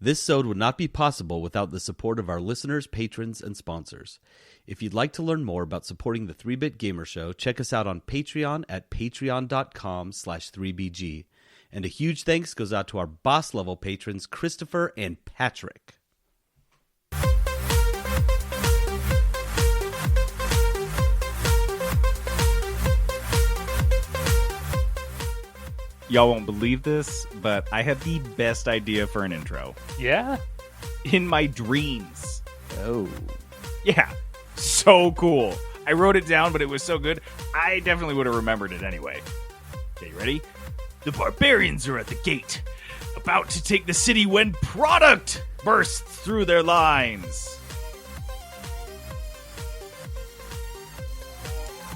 This sode would not be possible without the support of our listeners, patrons, and sponsors. If you'd like to learn more about supporting the 3-Bit Gamer Show, check us out on Patreon at patreon.com/3BG. And a huge thanks goes out to our boss level patrons, Christopher and Patrick. Y'all won't believe this, but I had the best idea for an intro. Yeah? In my dreams. Oh. Yeah. So cool. I wrote it down, but it was so good, I definitely would have remembered it anyway. Okay, you ready? The barbarians are at the gate, about to take the city when product bursts through their lines.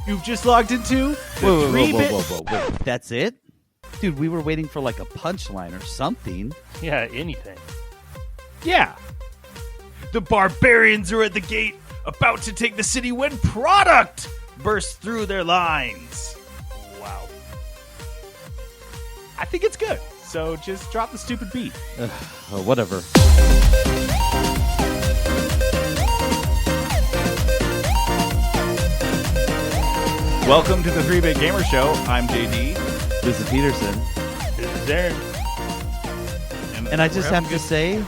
You've just logged into Whoa. That's it? Dude, we were waiting for like a punchline or something. Yeah, anything. Yeah. The barbarians are at the gate, about to take the city when product bursts through their lines. Wow. I think it's good. So just drop the stupid beat. Whatever. Welcome to the 3-Bit Gamer Show. I'm JD. This is Peterson. This is Aaron. And I just have to say,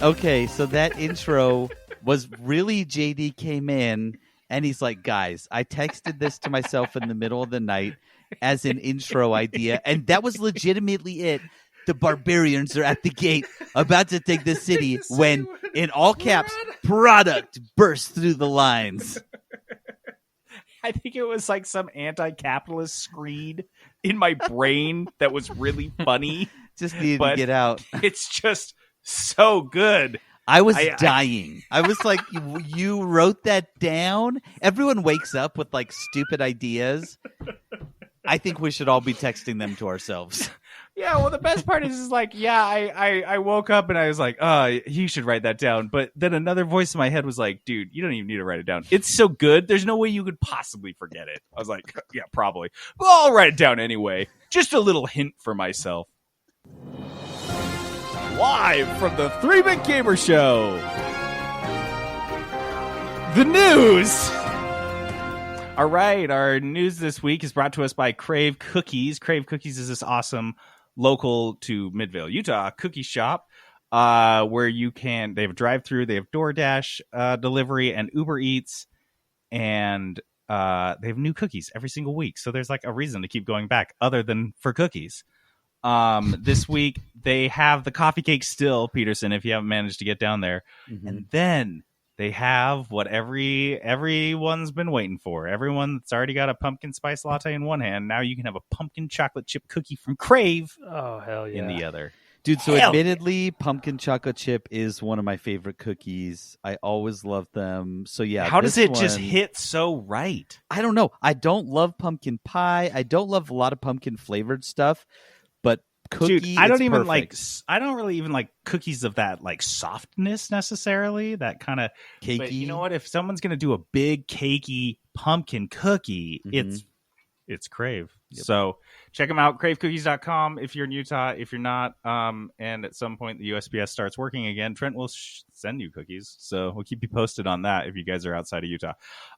okay, so that intro was really JD came in and he's like, guys, I texted this to myself in the middle of the night as an intro idea. And that was legitimately it. The barbarians are at the gate about to take the city when, in all caps, product bursts through the lines. I think it was like some anti-capitalist screed in my brain that was really funny. Just needed to get out. It's just so good. I was dying. I was like, you wrote that down? Everyone wakes up with like stupid ideas. I think we should all be texting them to ourselves. Yeah, well, the best part is like, yeah, I woke up and I was like, you should write that down. But then another voice in my head was like, dude, you don't even need to write it down. It's so good. There's no way you could possibly forget it. I was like, yeah, probably. Well, I'll write it down anyway. Just a little hint for myself. Live from the 3-Bit Gamer Show. The news. All right, our news this week is brought to us by Crave Cookies. Crave Cookies is this awesome local to Midvale, Utah cookie shop where they have a drive-through, they have DoorDash delivery and Uber Eats, and they have new cookies every single week. So there's like a reason to keep going back other than for cookies. This week they have the coffee cake still, Peterson, if you haven't managed to get down there. Mm-hmm. And then they have what everyone's been waiting for. Everyone that's already got a pumpkin spice latte in one hand, now you can have a pumpkin chocolate chip cookie from Crave. Oh, hell yeah. In the other. Dude, so admittedly, pumpkin chocolate chip is one of my favorite cookies. I always love them. So yeah. How does it just hit so right? I don't know. I don't love pumpkin pie. I don't love a lot of pumpkin flavored stuff, but cookie, dude, I don't really even like cookies of that like softness necessarily, that kind of cakey. But you know what? If someone's gonna do a big cakey pumpkin cookie, it's Crave. Yep. So check them out, cravecookies.com if you're in Utah. If you're not, and at some point the USPS starts working again, Trent will send you cookies. So we'll keep you posted on that if you guys are outside of Utah.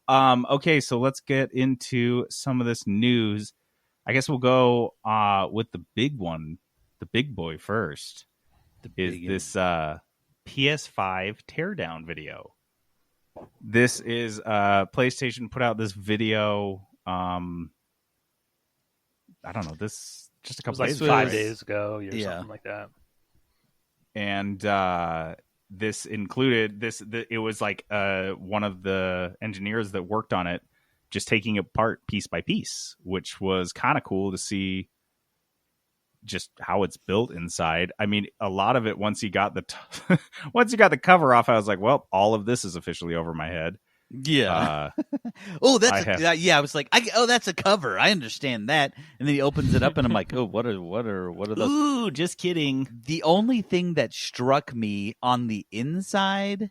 Okay, so let's get into some of this news. I guess we'll go with the big one, the big boy first. This PS5 teardown video. This is PlayStation put out this video. I don't know, this just a couple days ago. 5 days ago or something like that. And this included it was like one of the engineers that worked on it just taking it apart piece by piece, which was kind of cool to see just how it's built inside. I mean, a lot of it, once you got the cover off, I was like, well, all of this is officially over my head. Yeah. I was like, that's a cover. I understand that. And then he opens it up and I'm like, oh, what are those? Ooh, just kidding. The only thing that struck me on the inside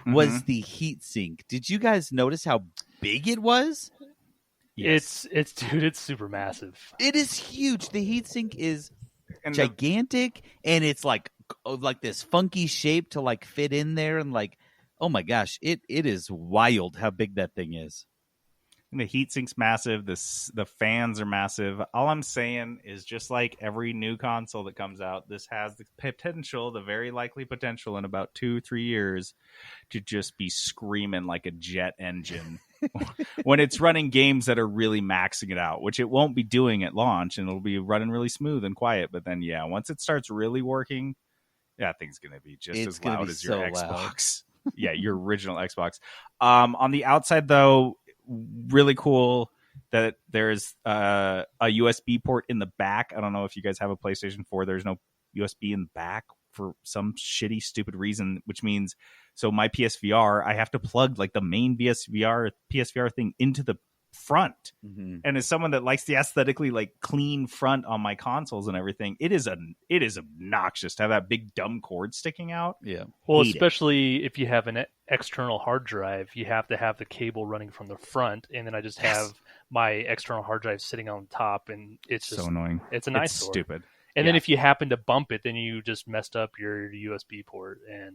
was the heat sink. Did you guys notice how big it was? Yes. It's super massive. It is huge. The heatsink is gigantic, and it's like like this funky shape to like fit in there, and like, oh my gosh, it is wild how big that thing is. And the heatsink's massive. The fans are massive. All I'm saying is, just like every new console that comes out, this has the potential, the very likely potential in about 2-3 years to just be screaming like a jet engine when it's running games that are really maxing it out, which it won't be doing at launch, and it'll be running really smooth and quiet. But then, yeah, once it starts really working, that thing's going to be just as loud as your Xbox. Yeah, your original Xbox. On the outside, though, really cool that there's a USB port in the back. I don't know if you guys have a PlayStation 4. There's no USB in the back for some shitty, stupid reason, which means, so my PSVR, I have to plug like the main PSVR thing into the front. Mm-hmm. And as someone that likes the aesthetically like clean front on my consoles and everything, it is obnoxious to have that big dumb cord sticking out. Yeah. Well, especially if you have an external hard drive, you have to have the cable running from the front, and then I just have my external hard drive sitting on top, and it's just so annoying. It's an eyesore. Stupid. And then if you happen to bump it, then you just messed up your USB port. And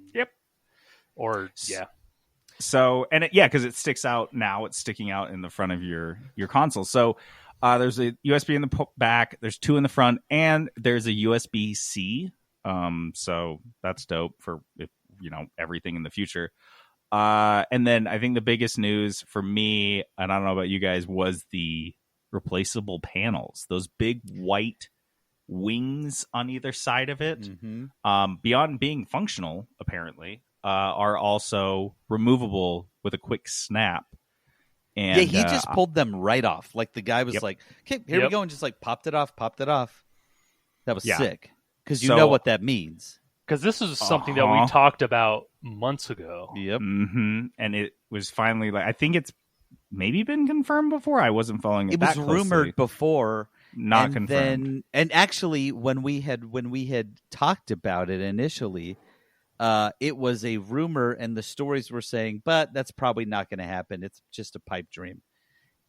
So, and because it sticks out now, it's sticking out in the front of your console. So there's a USB in the back, there's 2 in the front, and there's a USB-C. So that's dope for, everything in the future. And then I think the biggest news for me, and I don't know about you guys, was the replaceable panels. Those big white wings on either side of it, beyond being functional, apparently, are also removable with a quick snap. And he just pulled them right off. Like the guy was like, okay, here we go, and just like popped it off. That was sick, because you know what that means. Because this is something that we talked about months ago. Yep. Mm-hmm. And it was finally, like, I think it's maybe been confirmed before. I wasn't following it that closely. It was rumored before. Not confirmed. And actually, when we had talked about it initially, it was a rumor, and the stories were saying, but that's probably not going to happen. It's just a pipe dream.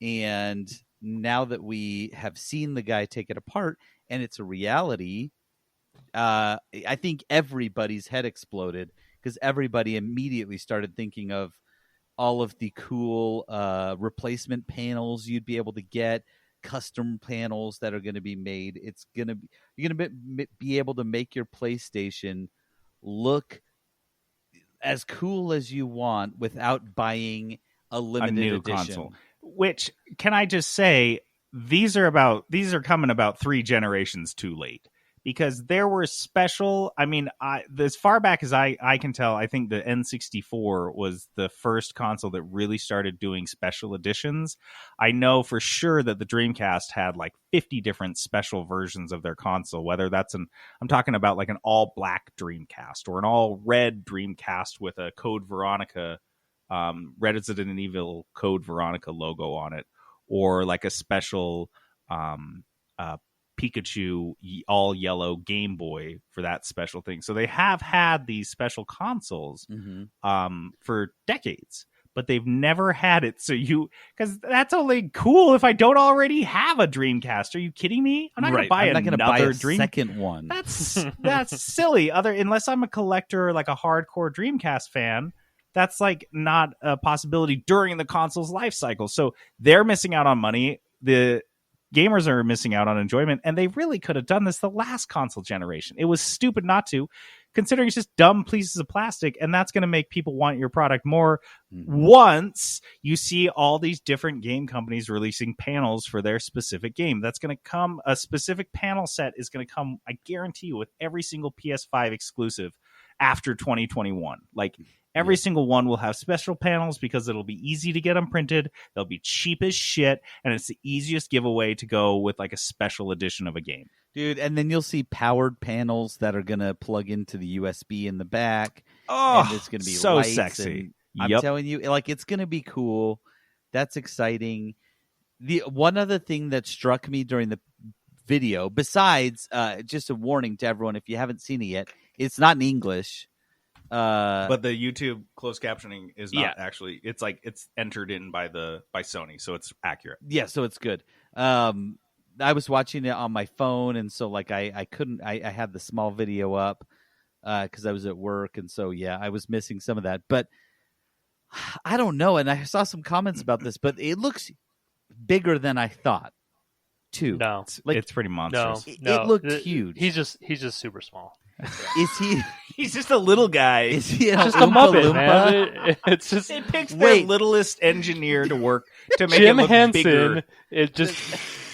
And now that we have seen the guy take it apart, and it's a reality, I think everybody's head exploded, because everybody immediately started thinking of all of the cool replacement panels you'd be able to get, custom panels that are going to be made. You're going to be able to make your PlayStation look as cool as you want without buying a limited new edition console. Which, can I just say, these are coming about 3 generations too late. Because there were special, as far back as I can tell, I think the N64 was the first console that really started doing special editions. I know for sure that the Dreamcast had like 50 different special versions of their console, whether that's I'm talking about like an all black Dreamcast or an all red Dreamcast with a Code Veronica, Resident Evil Code Veronica logo on it, or like a special, Pikachu all yellow Game Boy for that special thing. So they have had these special consoles for decades, but they've never had it. So because that's only cool if I don't already have a Dreamcast. Are you kidding me? I'm not going to buy another second one. That's silly. Unless I'm a collector, like a hardcore Dreamcast fan, that's like not a possibility during the console's life cycle. So they're missing out on money. The gamers are missing out on enjoyment, and they really could have done this the last console generation. It was stupid not to, considering it's just dumb pieces of plastic, and that's going to make people want your product more once you see all these different game companies releasing panels for their specific game. That's going to come, a specific panel set is going to come, I guarantee you, with every single PS5 exclusive after 2021. Like, every single one will have special panels because it'll be easy to get them printed. They'll be cheap as shit, and it's the easiest giveaway to go with like a special edition of a game. Dude, and then you'll see powered panels that are going to plug into the USB in the back. Oh, and it's going to be so lights, sexy. I'm telling you, like, it's going to be cool. That's exciting. The one other thing that struck me during the video, besides just a warning to everyone, if you haven't seen it yet, it's not in English. But the YouTube closed captioning is not actually. It's like it's entered in by Sony, so it's accurate. Yeah, so it's good. I was watching it on my phone, and so like I couldn't. I had the small video up, because I was at work, and so yeah, I was missing some of that. But I don't know, and I saw some comments about this, but it looks bigger than I thought. Too. No, it's pretty monstrous. No, it looked huge. He's just super small. Is he? He's just a little guy. Is he just a Muppet, man? It's just they picked their littlest engineer to work to make Jim it look Henson. bigger. It just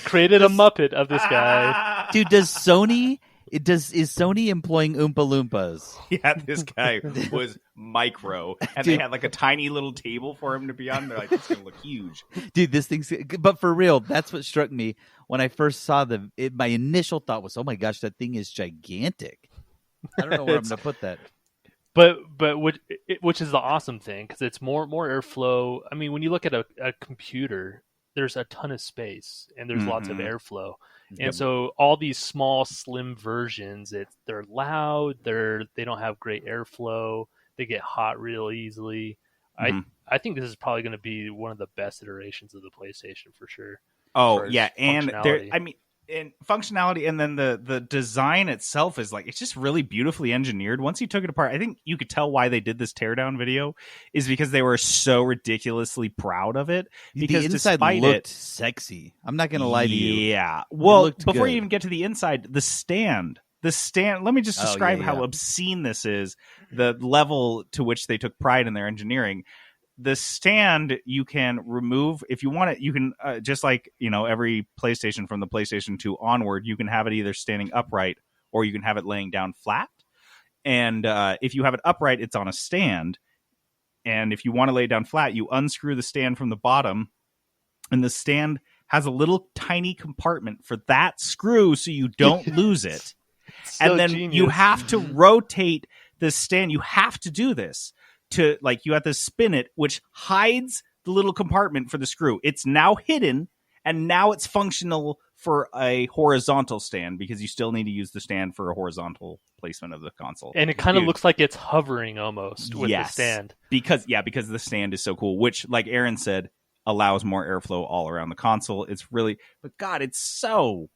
created a Muppet of this guy. Dude, is Sony employing Oompa Loompas? Yeah, this guy was micro, and they had like a tiny little table for him to be on. They're like, it's gonna look huge, dude. This thing's. But for real, that's what struck me when I first saw my initial thought was, oh my gosh, that thing is gigantic. I don't know where I'm gonna put that. But which is the awesome thing, because it's more airflow. I mean, when you look at a computer, there's a ton of space and there's lots of airflow. And so all these small, slim versions, they're loud, they don't have great airflow, they get hot real easily. I think this is probably going to be one of the best iterations of the PlayStation for sure. Oh yeah, and and functionality, and then the design itself is like, it's just really beautifully engineered. Once you took it apart, I think you could tell why they did this teardown video is because they were so ridiculously proud of it. Because the inside looked sexy. I'm not going to lie to you. Yeah. Well, before you even get to the inside, the stand. Let me just describe how obscene this is. The level to which they took pride in their engineering. The stand you can remove if you want it. You can just like, every PlayStation from the PlayStation 2 onward, you can have it either standing upright or you can have it laying down flat. And if you have it upright, it's on a stand. And if you want to lay it down flat, you unscrew the stand from the bottom, and the stand has a little tiny compartment for that screw so you don't lose it. And then you have to rotate the stand. You have to do this. You have to spin it, which hides the little compartment for the screw. It's now hidden, and now it's functional for a horizontal stand, because you still need to use the stand for a horizontal placement of the console. And it kind of looks like it's hovering almost with the stand. Because the stand is so cool, which, like Aaron said, allows more airflow all around the console. It's really, but God, it's so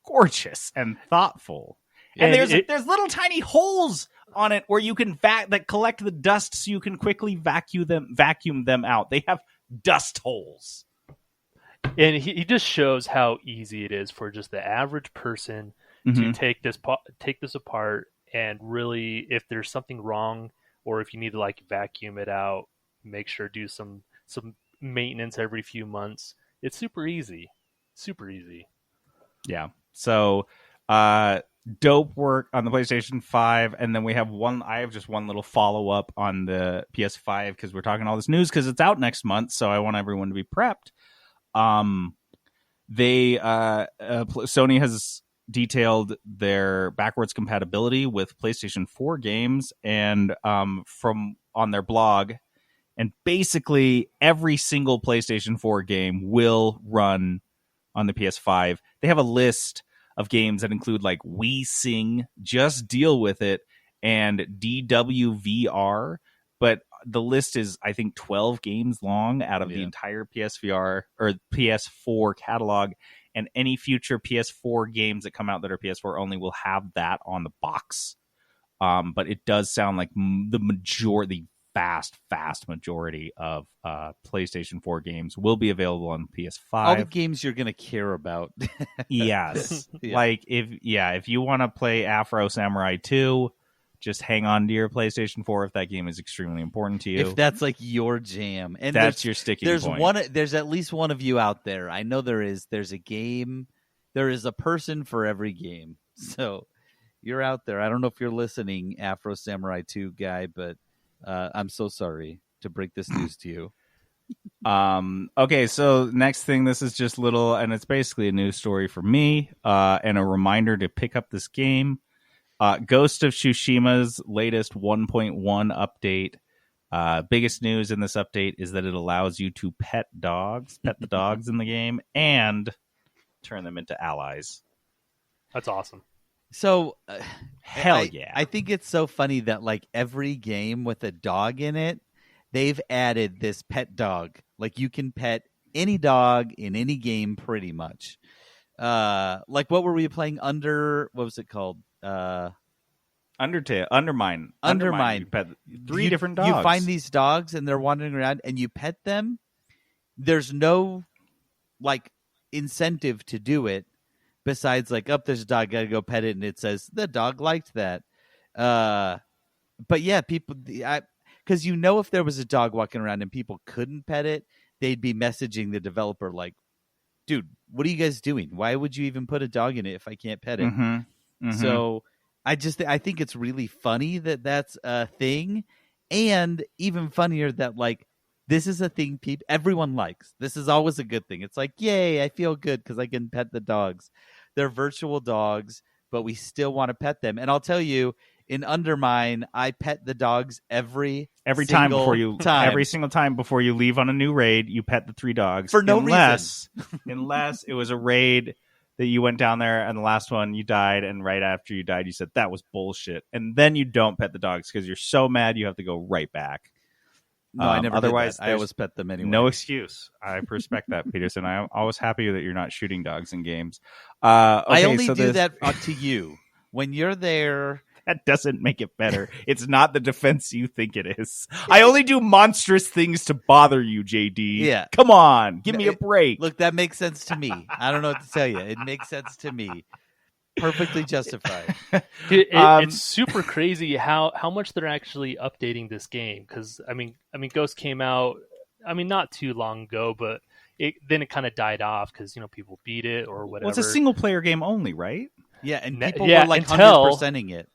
gorgeous and thoughtful. And there's little tiny holes on it where you can that collect the dust, so you can quickly vacuum them out. They have dust holes. And he just shows how easy it is for just the average person to take this apart, and really, if there's something wrong or if you need to vacuum it out, make sure do some maintenance every few months. It's super easy. Super easy. Yeah. So dope work on the PlayStation 5, and then I have just one little follow-up on the PS5, because we're talking all this news because it's out next month, so I want everyone to be prepped. Sony has detailed their backwards compatibility with PlayStation 4 games, and from on their blog, and basically every single PlayStation 4 game will run on the PS5. They have a list of games that include We Sing, Just Deal With It, and DWVR, but the list is, I think, 12 games long out of the entire PSVR or PS4 catalog, and any future PS4 games that come out that are PS4 only will have that on the box. But it does sound like the vast majority of PlayStation 4 games will be available on PS5. All the games you're going to care about. Yes. If you want to play Afro Samurai 2, just hang on to your PlayStation 4 if that game is extremely important to you. If that's your jam. And that's your sticking point. There's at least one of you out there. I know there is. There's a game. There is a person for every game. So you're out there. I don't know if you're listening, Afro Samurai 2 guy, but I'm so sorry to break this news to you. Okay, so next thing, this is just little, and it's basically a news story for me, and a reminder to pick up this game. Ghost of Tsushima's latest 1.1 update. Biggest news in this update is that it allows you to pet the dogs in the game, and turn them into allies. That's awesome. So, hell yeah. I think it's so funny that every game with a dog in it, they've added this pet dog. You can pet any dog in any game pretty much. What were we playing under? What was it called? Undermine. You pet three different dogs. You find these dogs and they're wandering around, and you pet them. There's no incentive to do it besides there's a dog, gotta go pet it, and it says the dog liked that. But yeah, people, because if there was a dog walking around and people couldn't pet it, they'd be messaging the developer like, dude, what are you guys doing? Why would you even put a dog in it if I can't pet it? So I think it's really funny that that's a thing, and even funnier that this is a thing everyone likes. This is always a good thing. It's like, yay, I feel good because I can pet the dogs. They're virtual dogs, but we still want to pet them. And I'll tell you, in Undermine, I pet the dogs every time every single time before you leave on a new raid. You pet the 3 dogs for no reason, unless it was a raid that you went down there and the last one you died, and right after you died, you said that was bullshit, and then you don't pet the dogs because you're so mad you have to go right back. No, I never. Otherwise, I always pet them anyway. No excuse. I respect that, Peterson. I'm always happy that you're not shooting dogs in games. I only do that to you when you're there. That doesn't make it better. It's not the defense you think it is. I only do monstrous things to bother you, JD. Yeah. Come on. Give me a break. Look, that makes sense to me. I don't know what to tell you. It makes sense to me. Perfectly justified. Dude, it's super crazy how much they're actually updating this game. Because, I mean, Ghost came out, not too long ago, but then it kind of died off because, people beat it or whatever. Well, it's a single-player game only, right? Yeah, and people were 100%ing it.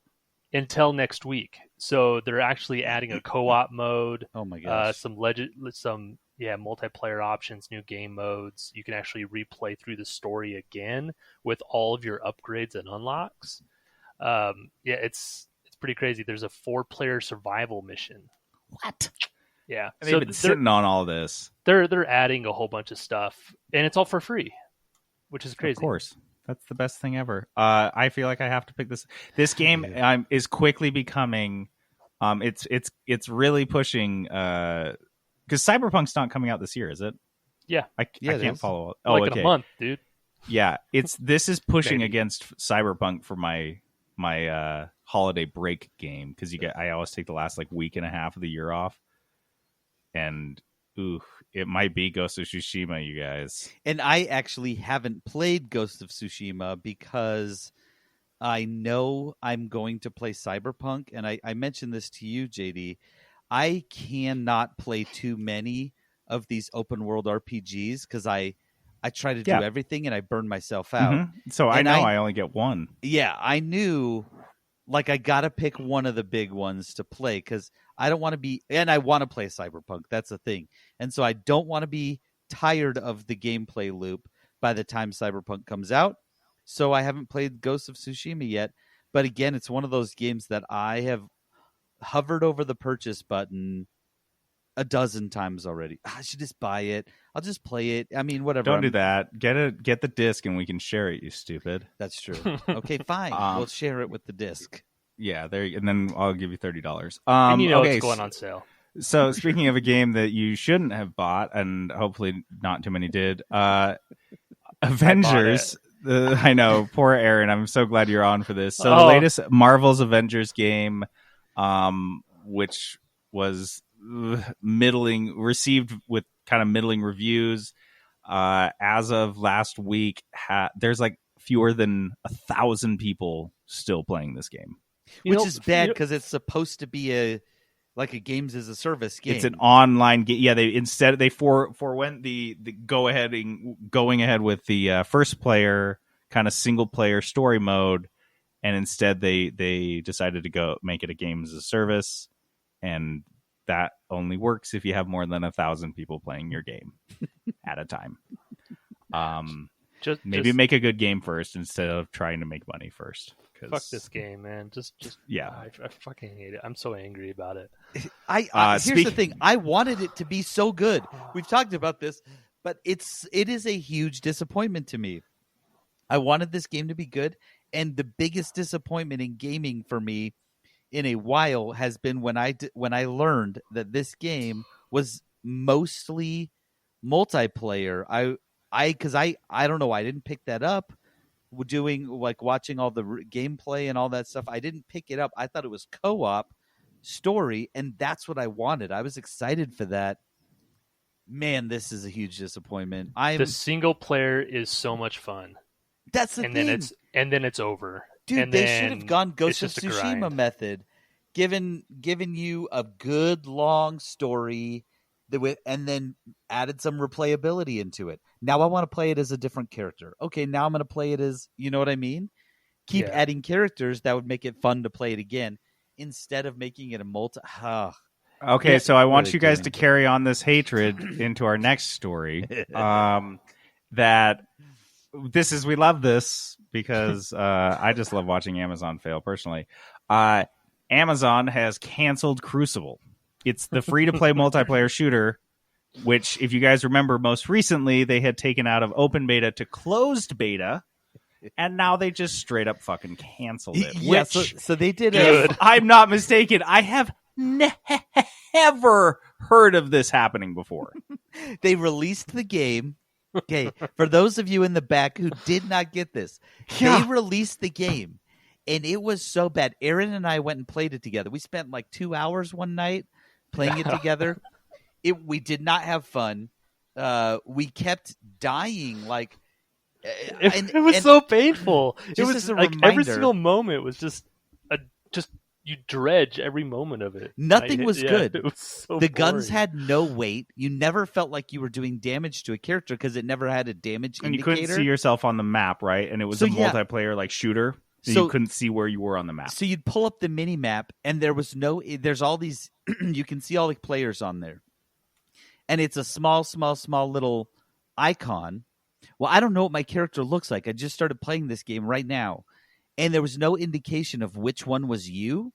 Until next week. So they're actually adding a co-op mode. Oh my gosh. Some multiplayer options, new game modes. You can actually replay through the story again with all of your upgrades and unlocks. It's pretty crazy. There's a 4-player survival mission. What? Yeah. And they've been sitting on all this. They're adding a whole bunch of stuff, and it's all for free, which is crazy. Of course. That's the best thing ever. I feel like I have to pick this. This game is quickly becoming. It's really pushing. Because Cyberpunk's not coming out this year, is it? Yeah, I can't follow. In a month, dude. Yeah, this is pushing against Cyberpunk for my holiday break game because I always take the last week and a half of the year off, and it might be Ghost of Tsushima, you guys. And I actually haven't played Ghost of Tsushima because I know I'm going to play Cyberpunk. And I mentioned this to you, JD. I cannot play too many of these open world RPGs because I try to do everything and I burn myself out. Mm-hmm. So I know I only get one. Yeah, I knew I got to pick one of the big ones to play because I don't want to be, and I want to play Cyberpunk. That's the thing. And so I don't want to be tired of the gameplay loop by the time Cyberpunk comes out. So I haven't played Ghost of Tsushima yet. But again, it's one of those games that I have hovered over the purchase button a dozen times already. I should just buy it. I'll just play it. I mean, whatever. Don't do that. Get the disc and we can share it, you stupid. That's true. Okay, fine. We'll share it with the disc. Yeah, and then I'll give you $30. And it's going on sale. So speaking of a game that you shouldn't have bought, and hopefully not too many did, Avengers. I know, poor Aaron. I'm so glad you're on for this. So the latest Marvel's Avengers game, which was received with kind of middling reviews, as of last week, there's fewer than 1,000 people still playing this game. Which is bad because it's supposed to be a games as a service game. It's an online game. Yeah, they forewent the going ahead with the first player kind of single player story mode, and instead they decided to go make it a games as a service, and that only works if you have more than 1,000 people playing your game at a time. Maybe make a good game first instead of trying to make money first. Fuck this game, man. Just yeah. I fucking hate it. I'm so angry about it. Here's the thing. I wanted it to be so good. We've talked about this, but it is a huge disappointment to me. I wanted this game to be good, and the biggest disappointment in gaming for me in a while has been when I learned that this game was mostly multiplayer. Because I don't know, I didn't pick that up doing like watching all the gameplay and all that stuff. I didn't pick it up. I thought it was co-op story, and that's what I wanted. I was excited for that. Man, this is a huge disappointment. The single player is so much fun. That's the thing. And then it's over. Dude, and they should have gone Ghost of Tsushima method. Given you a good long story and then added some replayability into it. Now I want to play it as a different character. Okay, now I'm going to play it as, you know what I mean? Keep adding characters that would make it fun to play it again instead of making it a multi. Okay, so I want you guys to carry on this hatred into our next story. That we love this because I just love watching Amazon fail personally. Amazon has canceled Crucible. It's the free-to-play multiplayer shooter, which, if you guys remember, most recently they had taken out of open beta to closed beta, and now they just straight up fucking canceled it. Yeah, so they did if I'm not mistaken, I have never heard of this happening before. They released the game. Okay, for those of you in the back who did not get this, they released the game, and it was so bad. Aaron and I went and played it together. We spent like 2 hours one night playing it together. We did not have fun. We kept dying. Like it was so painful. It was like reminder, every single moment was just you dredge every moment of it. Nothing was good. It was so the boring. guns had no weight. You never felt like you were doing damage to a character because it never had a damage indicator. And you couldn't see yourself on the map, right? And it was a multiplayer like shooter. So you couldn't see where you were on the map. So you'd pull up the mini map, and there's all these. You can see all the players on there, and it's a small little icon. Well, I don't know what my character looks like. I just started playing this game right now, and there was no indication of which one was you.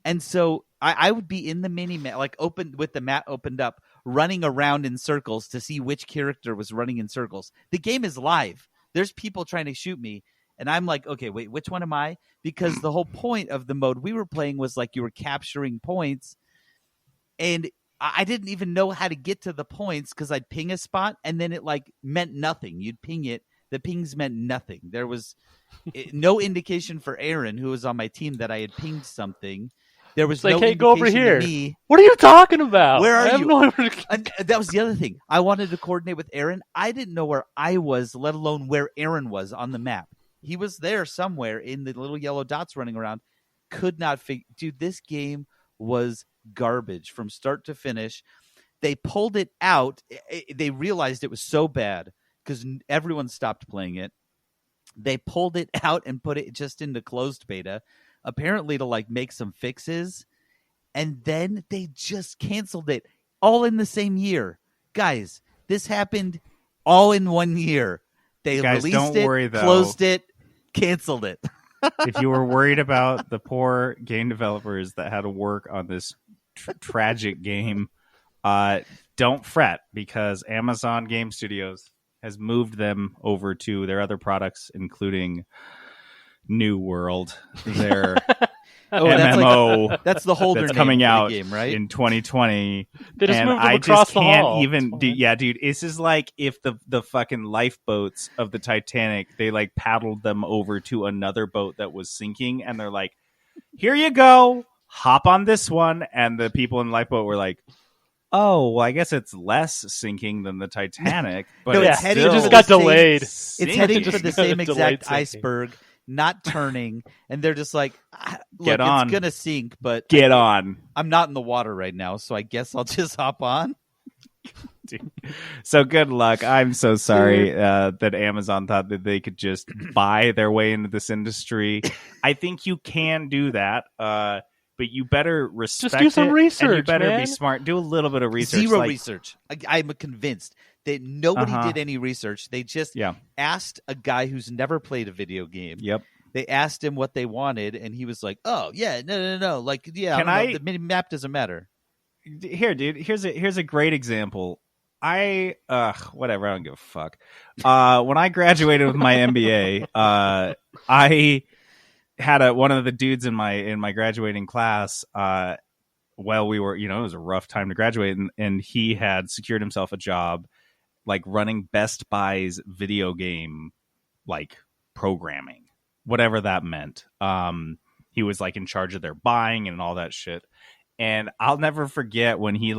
And so I would be in the mini map, like open with the map opened up, running around in circles to see which character was running in circles. The game is live. There's people trying to shoot me. And I'm like, okay, wait, which one am I? Because the whole point of the mode we were playing was like you were capturing points. And I didn't even know how to get to the points because I'd ping a spot and then it like meant nothing. You'd ping it. The pings meant nothing. There was no indication for Aaron, who was on my team, that I had pinged something. There was no indication hey, go over here. To me. What are you talking about? Where are you? And that was the other thing. I wanted to coordinate with Aaron. I didn't know where I was, let alone where Aaron was on the map. He was there somewhere in the little yellow dots running around. Could not figure. Dude, this game was garbage from start to finish. They pulled it out. They realized it was so bad because everyone stopped playing it. They pulled it out and put it just into closed beta, apparently to like make some fixes. And then they just canceled it all in the same year. Guys, this happened all in 1 year. They released it, closed it, canceled it. If you were worried about the poor game developers that had to work on this tragic game, don't fret, because Amazon Game Studios has moved them over to their other products, including New World, their MMO. That's the holder that's name coming for out the game, right? in 2020. They just and moved them I across just the can't hall. even dude, this is like if the fucking lifeboats of the Titanic, they like paddled them over to another boat that was sinking, and they're like, here you go, hop on this one. And the people in the lifeboat were like, oh, well, I guess it's less sinking than the Titanic, but No, it's it still just got delayed. It's heading for the same Delayed exact sinking. iceberg, not turning, and they're just like, look, Get on. it's gonna sink, but Get on. I'm not in the water right now, so I guess I'll just hop on. So good luck. I'm so sorry that Amazon thought that they could just buy their way into this industry. I think you can do that, but you better respect Just do some it, research, and you better man. be smart. Do a little bit of research. Zero like, research. I'm convinced that nobody did any research. They just asked a guy who's never played a video game. Yep. They asked him what they wanted, and he was like, "Oh yeah, no. Like, yeah, the mini map doesn't matter." Here, dude. Here's a great example. Whatever. I don't give a fuck. When I graduated with my MBA, I had one of the dudes in my graduating class. Well, we were, it was a rough time to graduate, and he had secured himself a job, like running Best Buy's video game, like programming, whatever that meant. He was like in charge of their buying and all that shit. And I'll never forget when he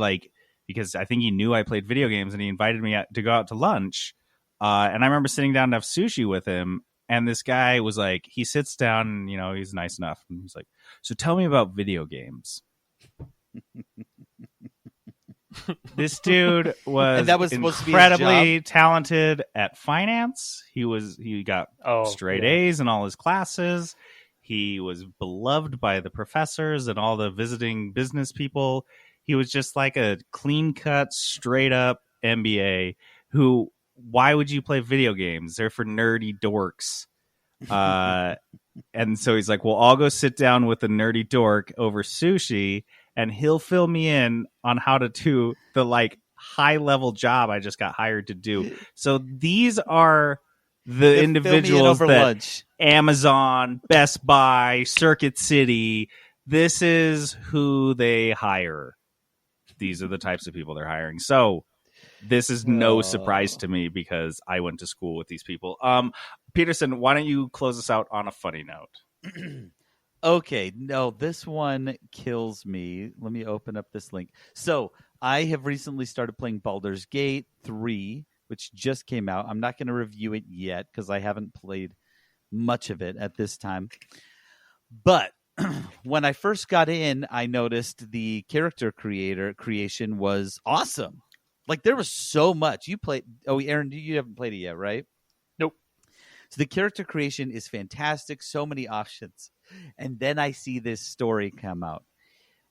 because I think he knew I played video games and he invited me to go out to lunch. And I remember sitting down to have sushi with him. And this guy was like, he sits down and, you know, he's nice enough. And he's like, so tell me about video games. This dude was incredibly talented at finance. He got straight A's in all his classes. He was beloved by the professors and all the visiting business people. He was just like a clean-cut, straight-up MBA who, why would you play video games? They're for nerdy dorks. And so he's like, well, I'll go sit down with the nerdy dork over sushi, and he'll fill me in on how to do the like high-level job I just got hired to do. So these are the individuals that lunch. Amazon, Best Buy, Circuit City, this is who they hire. These are the types of people they're hiring. So this is no surprise to me because I went to school with these people. Peterson, why don't you close us out on a funny note? Okay, no, this one kills me. Let me open up this link. So I have recently started playing Baldur's Gate 3, which just came out. I'm not going to review it yet because I haven't played much of it at this time. But when I first got in, I noticed the character creation was awesome. Like, there was so much. You played... Oh, Aaron, you haven't played it yet, right? Nope. So the character creation is fantastic. So many options. And then I see this story come out.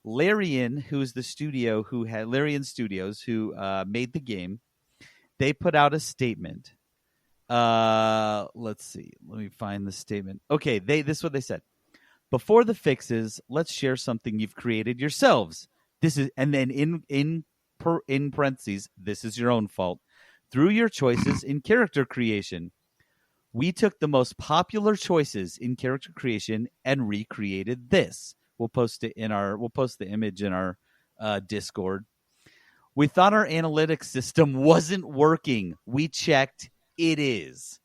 Larian, who's the studio who had... Larian Studios, who made the game, they put out a statement. Let's see. Let me find the statement. Okay, this is what they said. Before the fixes, let's share something you've created yourselves. This is... And then in parentheses, this is your own fault. Through your choices in character creation, we took the most popular choices in character creation and recreated this. We'll post the image in our Discord. We thought our analytics system wasn't working. We checked. It is.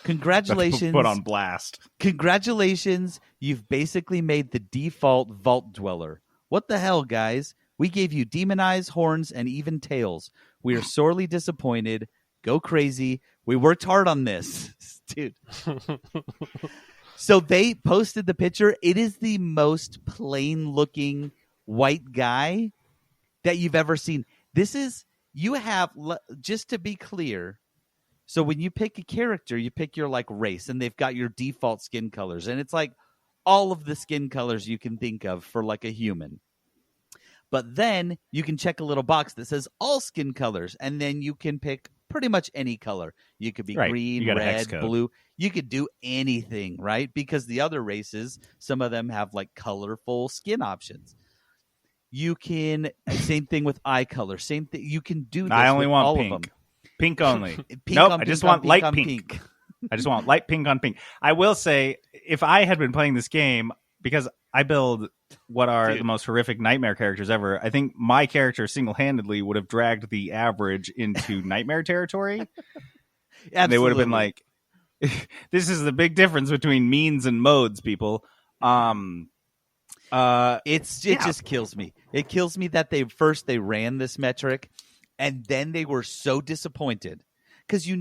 Congratulations. Put on blast. Congratulations. You've basically made the default vault dweller. What the hell, guys? We gave you demon eyes, horns, and even tails. We are sorely disappointed. Go crazy. We worked hard on this. Dude. So they posted the picture. It is the most plain-looking white guy that you've ever seen. Just to be clear, so when you pick a character, you pick your like race, and they've got your default skin colors. And it's like all of the skin colors you can think of for like a human. But then you can check a little box that says all skin colors, and then you can pick pretty much any color. You could be green, red, blue. You could do anything, right? Because the other races, some of them have like colorful skin options. You can, same thing with eye color. Same thing. You can do this. I only want all pink. Of them. Pink only. I just want light pink. I just want light pink on pink. I will say, if I had been playing this game, because I build what are the most horrific nightmare characters ever, I think my character single-handedly would have dragged the average into nightmare territory. And they would have been like, this is the big difference between means and modes, people. It just kills me. It kills me that they ran this metric, and then they were so disappointed because you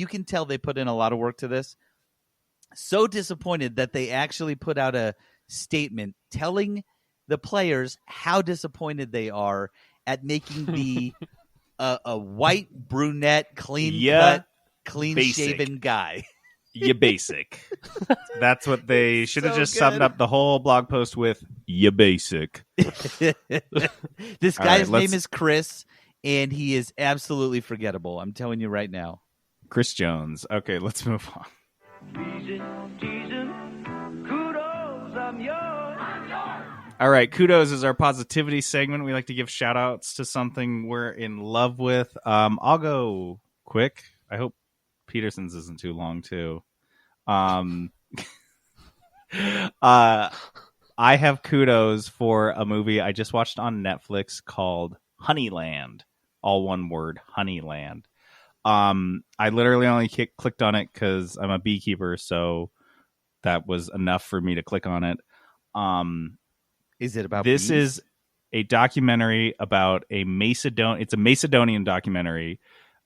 can tell they put in a lot of work to this. So disappointed that they actually put out a statement telling the players how disappointed they are at making the a white brunette, clean-cut, clean-shaven guy. You basic. That's what they should have just summed up the whole blog post with. You basic. This guy's name is Chris, and he is absolutely forgettable. I'm telling you right now. Chris Jones. Okay, let's move on. Kudos, I'm yours. All right, Kudos is our positivity segment. We like to give shout outs to something we're in love with. I'll go quick. I hope Peterson's isn't too long too. I have kudos for a movie I just watched on Netflix called Honeyland. All one word, Honeyland. I literally only clicked on it because I'm a beekeeper, so that was enough for me to click on it. Is it about this? bees? Is a documentary about it's a Macedonian documentary.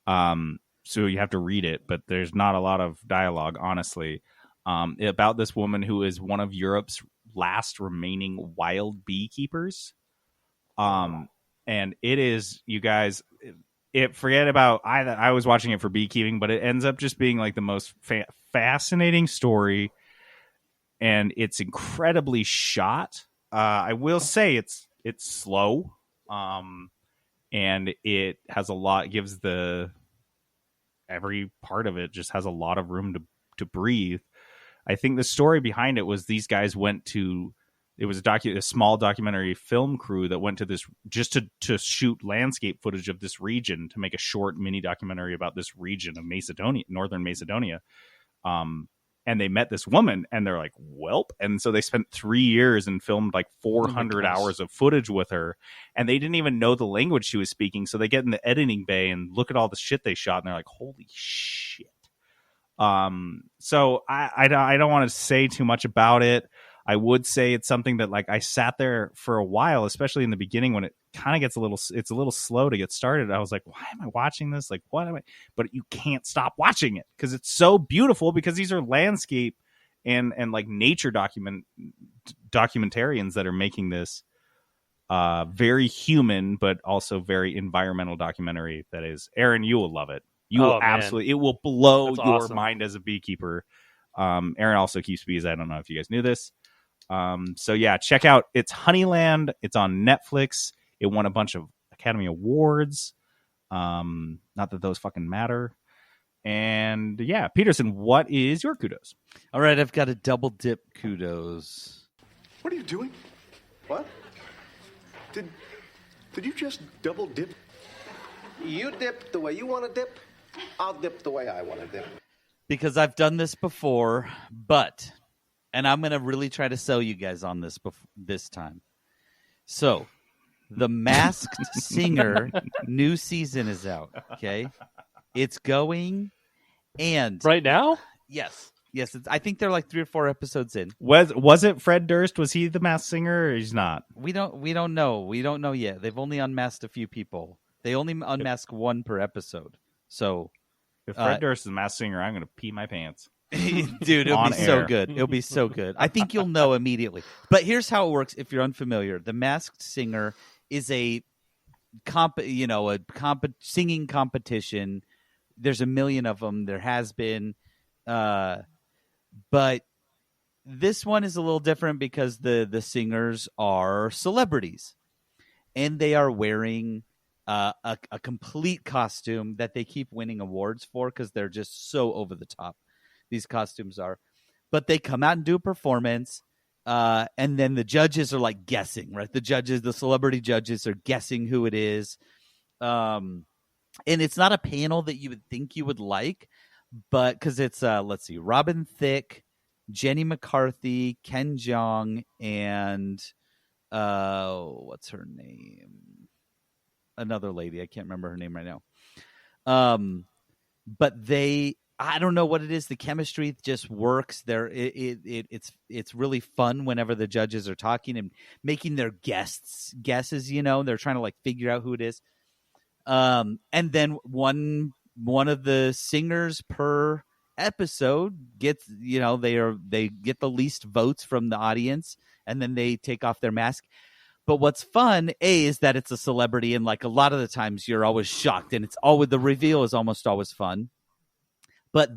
So you have to read it, but there's not a lot of dialogue, honestly. About this woman who is one of Europe's last remaining wild beekeepers. And it is, you guys, forget about I was watching it for beekeeping, but it ends up just being like the most fascinating story, and it's incredibly shot. I will say it's slow, and it has a lot. Gives every part of it just has a lot of room to breathe. I think the story behind it was these guys went to. It was a small documentary film crew that went to this just to shoot landscape footage of this region, to make a short mini documentary about this region of Macedonia, northern Macedonia. And they met this woman, and they're like, "Welp!" And so they spent 3 years and filmed like 400 hours of footage with her, and they didn't even know the language she was speaking. So they get in the editing bay and look at all the shit they shot, and they're like, "Holy shit!" So I don't want to say too much about it. I would say it's something that, like, I sat there for a while, especially in the beginning when it kind of gets it's a little slow to get started. I was like, why am I watching this? Like, what am I? But you can't stop watching it because it's so beautiful, because these are landscape and like nature documentarians that are making this very human, but also very environmental documentary. That is, Aaron, you will love it. You will absolutely, it will blow That's your awesome. mind as a beekeeper. Aaron also keeps bees. I don't know if you guys knew this. So yeah, check out, it's Honeyland. It's on Netflix. It won a bunch of Academy Awards. Not that those fucking matter. And yeah, Peterson, what is your kudos? All right, I've got a double dip kudos. What are you doing? What? Did you just double dip? You dip the way you want to dip. I'll dip the way I want to dip. Because I've done this before, and I'm going to really try to sell you guys on this time. So, The Masked Singer new season is out, okay? It's going, and... Right now? Yes. I think they're like 3 or 4 episodes in. Was it Fred Durst? Was he the Masked Singer, or he's not? We don't know. We don't know yet. They've only unmasked a few people. They only unmask one per episode. So... If Fred Durst is the Masked Singer, I'm going to pee my pants. Dude, it'll be so good. It'll be so good. I think you'll know immediately. But here's how it works if you're unfamiliar. The Masked Singer is a singing competition. There's a million of them. There has been. But this one is a little different because the singers are celebrities. And they are wearing a complete costume that they keep winning awards for because they're just so over the top. These costumes are, but they come out and do a performance, and then the judges are like guessing, right? The celebrity judges are guessing who it is, and it's not a panel that you would think you would like, but because it's let's see, Robin Thicke, Jenny McCarthy, Ken Jeong, and what's her name? Another lady, I can't remember her name right now. But I don't know what it is. The chemistry just works. It's really fun whenever the judges are talking and making their guesses. They're trying to like figure out who it is. And then one of the singers per episode gets, they get the least votes from the audience, and then they take off their mask. But what's fun, is that it's a celebrity, and like a lot of the times you're always shocked, and the reveal is almost always fun. But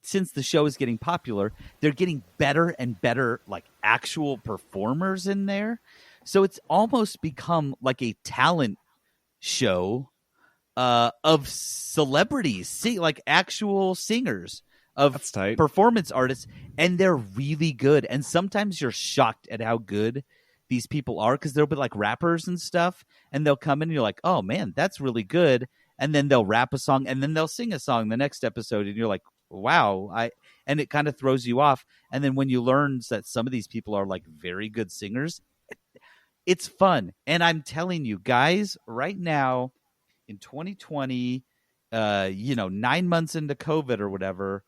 since the show is getting popular, they're getting better and better, like actual performers in there. So it's almost become like a talent show of celebrities, like actual singers of performance artists, and they're really good. And sometimes you're shocked at how good these people are, because they'll be like rappers and stuff, and they'll come in and you're like, oh man, that's really good. And then they'll rap a song, and then they'll sing a song the next episode, and you're like, wow. And it kind of throws you off. And then when you learn that some of these people are like very good singers, it's fun. And I'm telling you guys, right now in 2020, 9 months into COVID or whatever.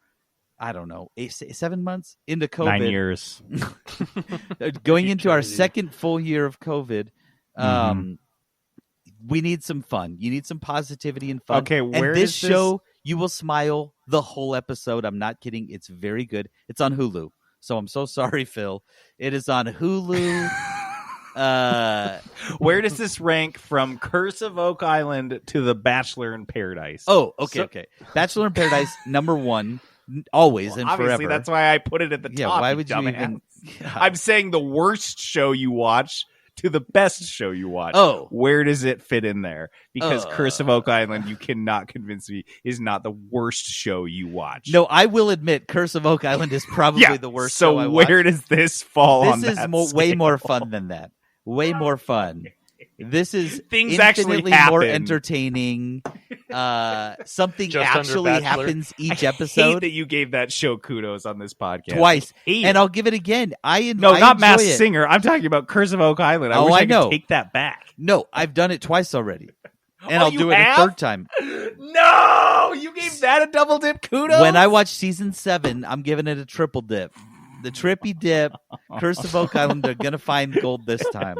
I don't know, 7 months into COVID. 9 years. Going into our second full year of COVID. We need some fun. You need some positivity and fun. Okay, where and this does show, you will smile the whole episode. I'm not kidding. It's very good. It's on Hulu. So I'm so sorry, Phil. It is on Hulu. Where does this rank from Curse of Oak Island to The Bachelor in Paradise? Oh, okay. Bachelor in Paradise, number 1, always and obviously, forever. That's why I put it at the top. Yeah, why would you even? I'm saying the worst show you watch to the best show you watch. Oh. Where does it fit in there? Because Curse of Oak Island, you cannot convince me, is not the worst show you watch. No, I will admit Curse of Oak Island is probably the worst show I watch. So where does this fall on that This is way more fun than that. Way more fun. This is things actually more happen. entertaining. Something Just actually under Bachelor. happens each I episode. hate that you gave that show kudos on this podcast. Twice. Hate And it. I'll give it again. I not Masked enjoy it. Singer. I'm talking about Curse of Oak Island. I wish I could know. take that back. No, I've done it twice already. And I'll you do it have? a third time. No! You gave that a double dip kudos? When I watch season 7, I'm giving it a triple dip. The trippy dip, Curse of Oak Island, they're going to find gold this time.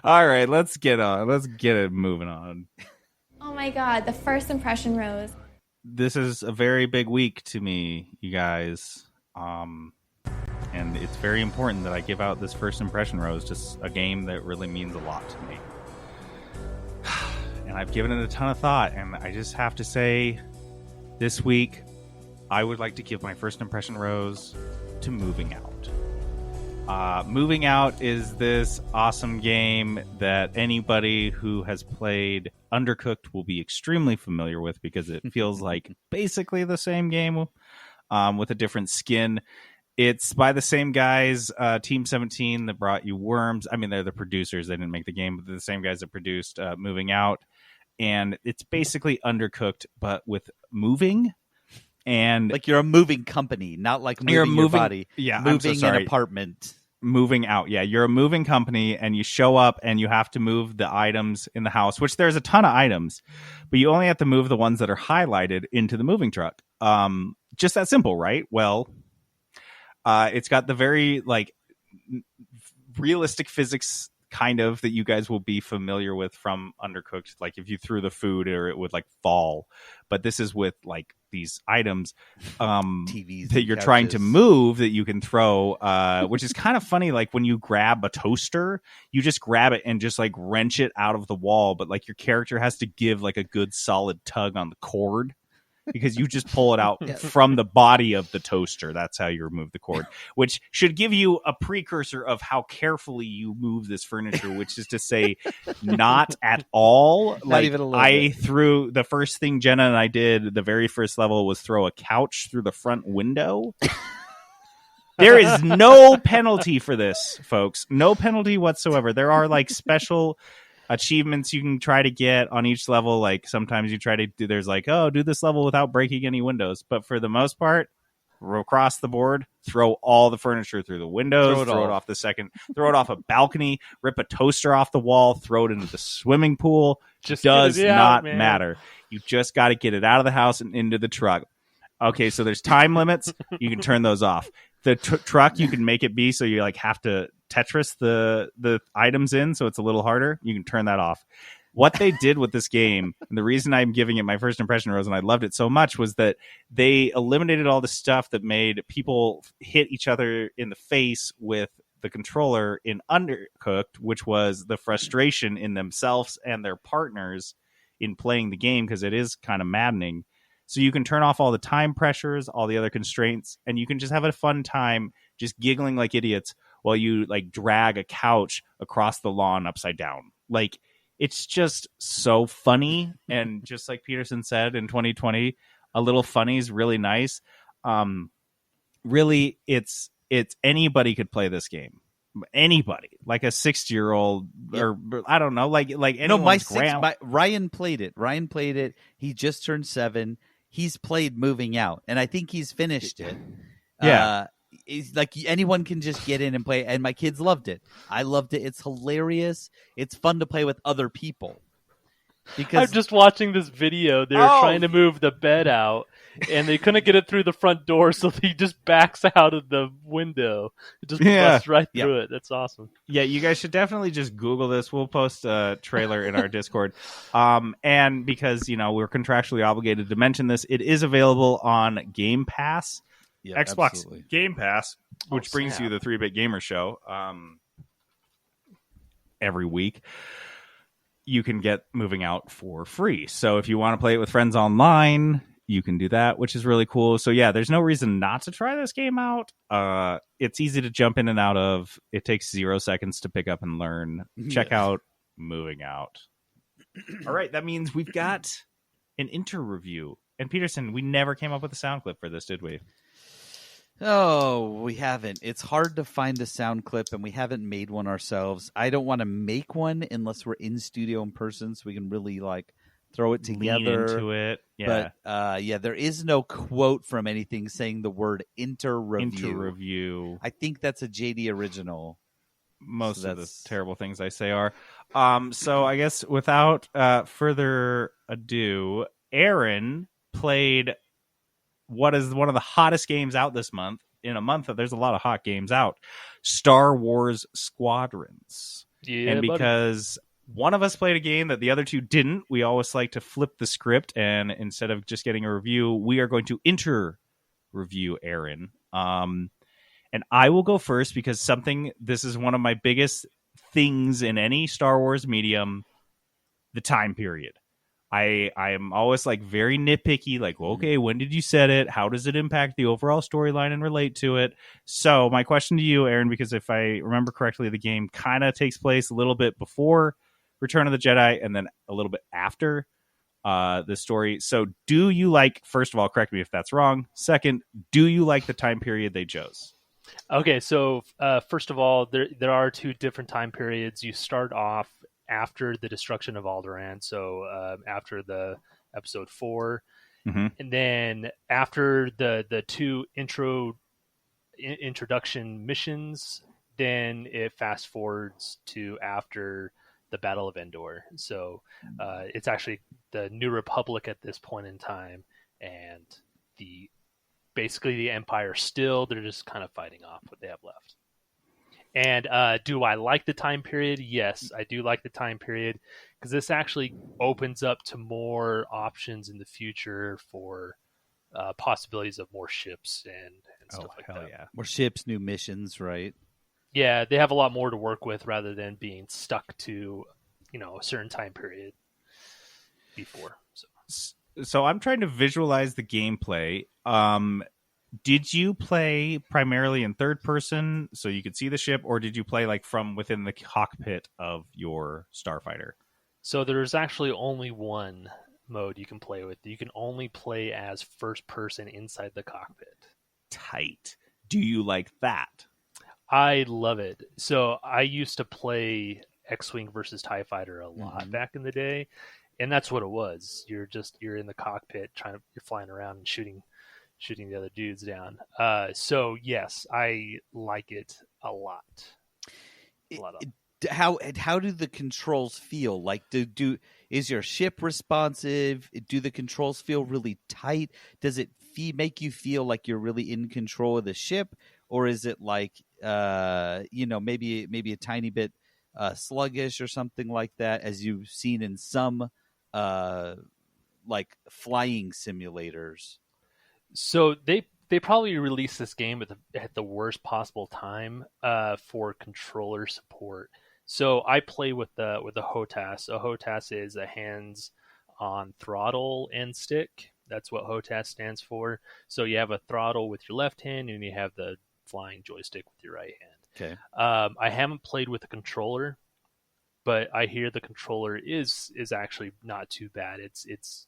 All right, let's get on. Let's get it moving on. Oh my god, the first impression rose. This is a very big week to me, you guys. And it's very important that I give out this first impression rose, just a game that really means a lot to me. And I've given it a ton of thought, and I just have to say, this week, I would like to give my first impression rose to Moving Out. Moving Out is this awesome game that anybody who has played Undercooked will be extremely familiar with, because it feels like basically the same game with a different skin. It's by the same guys, Team 17, that brought you Worms. I mean, they're the producers. They didn't make the game, but they're the same guys that produced Moving Out. And it's basically Undercooked, but with moving. And like you're a moving company, not like moving your body. Yeah, moving an apartment. Moving out. Yeah, you're a moving company, and you show up and you have to move the items in the house, which there's a ton of items, but you only have to move the ones that are highlighted into the moving truck. Just that simple, right? Well, it's got the very realistic physics kind of that you guys will be familiar with from Undercooked. Like if you threw the food, or it would fall. But this is with these items TVs that you're trying to move that you can throw, which is kind of funny. Like when you grab a toaster, you just grab it and just wrench it out of the wall, but your character has to give a good solid tug on the cord, because you just pull it out from the body of the toaster. That's how you remove the cord, which should give you a precursor of how carefully you move this furniture, which is to say not at all. Not even a little bit. Threw the first thing Jenna and I did, the very first level, was throw a couch through the front window. There is no penalty for this, folks. No penalty whatsoever. There are special achievements you can try to get on each level. Sometimes you try to do, there's do this level without breaking any windows, but for the most part, across the board, throw all the furniture through the windows, throw it off a balcony, rip a toaster off the wall, throw it into the swimming pool. Just does get it not out, man. matter. You just got to get it out of the house and into the truck. Okay, so there's time limits. You can turn those off. The truck, you can make it be so you have to Tetris the items in, so it's a little harder. You can turn that off. What they did with this game, and the reason I'm giving it my first impression rose and I loved it so much, was that they eliminated all the stuff that made people hit each other in the face with the controller in Undercooked, which was the frustration in themselves and their partners in playing the game, because it is kind of maddening. So you can turn off all the time pressures, all the other constraints, and you can just have a fun time just giggling like idiots while you drag a couch across the lawn upside down. It's just so funny. And just like Peterson said, in 2020, a little funny is really nice. Really, it's anybody could play this game. Anybody, a 60-year-old, or I don't know, Ryan played it. He just turned 7. He's played Moving Out, and I think he's finished it. Yeah. It's anyone can just get in and play, and my kids loved it. I loved it. It's hilarious. It's fun to play with other people. Because I'm just watching this video. They were trying to move the bed out, and they couldn't get it through the front door, so he just backs out of the window. It just busts right through it. That's awesome. Yeah, you guys should definitely just Google this. We'll post a trailer in our Discord. And because, we're contractually obligated to mention this, it is available on Game Pass. Yeah, Xbox absolutely. Game Pass, which brings you the 3-Bit Gamer Show every week. You can get Moving Out for free. So if you want to play it with friends online, you can do that, which is really cool. So yeah, there's no reason not to try this game out. It's easy to jump in and out of. It takes 0 seconds to pick up and learn. Check out Moving Out. All right, that means we've got an inter-review. And Peterson, we never came up with a sound clip for this, did we? Oh, we haven't. It's hard to find a sound clip, and we haven't made one ourselves. I don't want to make one unless we're in studio in person, so we can really throw it together. Lean into it. Yeah. But there is no quote from anything saying the word inter-review. Inter-review. I think that's a JD original. Most of the terrible things I say are. So I guess without further ado, Aaron played what is one of the hottest games out this month. In a month, there's a lot of hot games out. Star Wars Squadrons. Yeah, and because one of us played a game that the other two didn't, we always like to flip the script, and instead of just getting a review, we are going to inter-review Aaron. And I will go first because this is one of my biggest things in any Star Wars medium, the time period. I am always very nitpicky, okay, when did you set it? How does it impact the overall storyline and relate to it? So my question to you, Aaron, because if I remember correctly, the game kind of takes place a little bit before Return of the Jedi and then a little bit after the story. So do you first of all, correct me if that's wrong. Second, do you like the time period they chose? Okay, so first of all, there are two different time periods. You start off after the destruction of Alderaan, so after the episode 4, and then after the two introduction missions, then it fast forwards to after the Battle of Endor. So it's actually the New Republic at this point in time, and basically the Empire still, they're just kind of fighting off what they have left. And do I like the time period? Yes, I do like the time period because this actually opens up to more options in the future for possibilities of more ships and stuff like that. Yeah. More ships, new missions, right? Yeah, they have a lot more to work with rather than being stuck to, a certain time period before. So I'm trying to visualize the gameplay. Did you play primarily in third person so you could see the ship, or did you play from within the cockpit of your starfighter? So there's actually only one mode you can play with. You can only play as first person inside the cockpit. Tight. Do you like that? I love it. So I used to play X-Wing versus TIE Fighter a lot back in the day, and that's what it was. You're in the cockpit you're flying around and shooting the other dudes down. So yes, I like it a lot. How do the controls feel? Is your ship responsive? Do the controls feel really tight? Does it make you feel like you're really in control of the ship, or is it maybe a tiny bit sluggish or something like that, as you've seen in some flying simulators? So they probably released this game at the worst possible time for controller support. So I play with the HOTAS. A HOTAS is a hands-on throttle and stick. That's what HOTAS stands for. So you have a throttle with your left hand, and you have the flying joystick with your right hand. Okay. I haven't played with a controller, but I hear the controller is actually not too bad. It's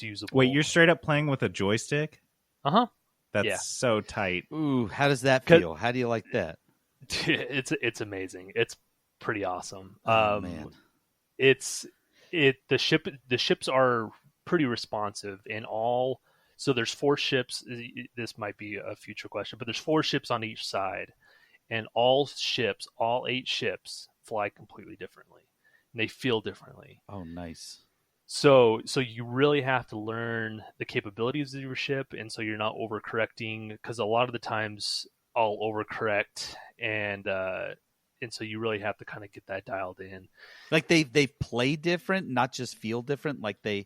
usable. Wait, you're straight up playing with a joystick? Uh-huh. That's so tight. Ooh, how does that feel? How do you like that? It's amazing. It's pretty awesome. Oh, man. The ships are pretty responsive in all. So there's 4 ships. This might be a future question, but there's 4 ships on each side, and all 8 ships fly completely differently. And they feel differently. Oh, nice. So you really have to learn the capabilities of your ship, and so you're not overcorrecting, because a lot of the times I'll overcorrect, and so you really have to kind of get that dialed in. Like they play different, not just feel different. Like they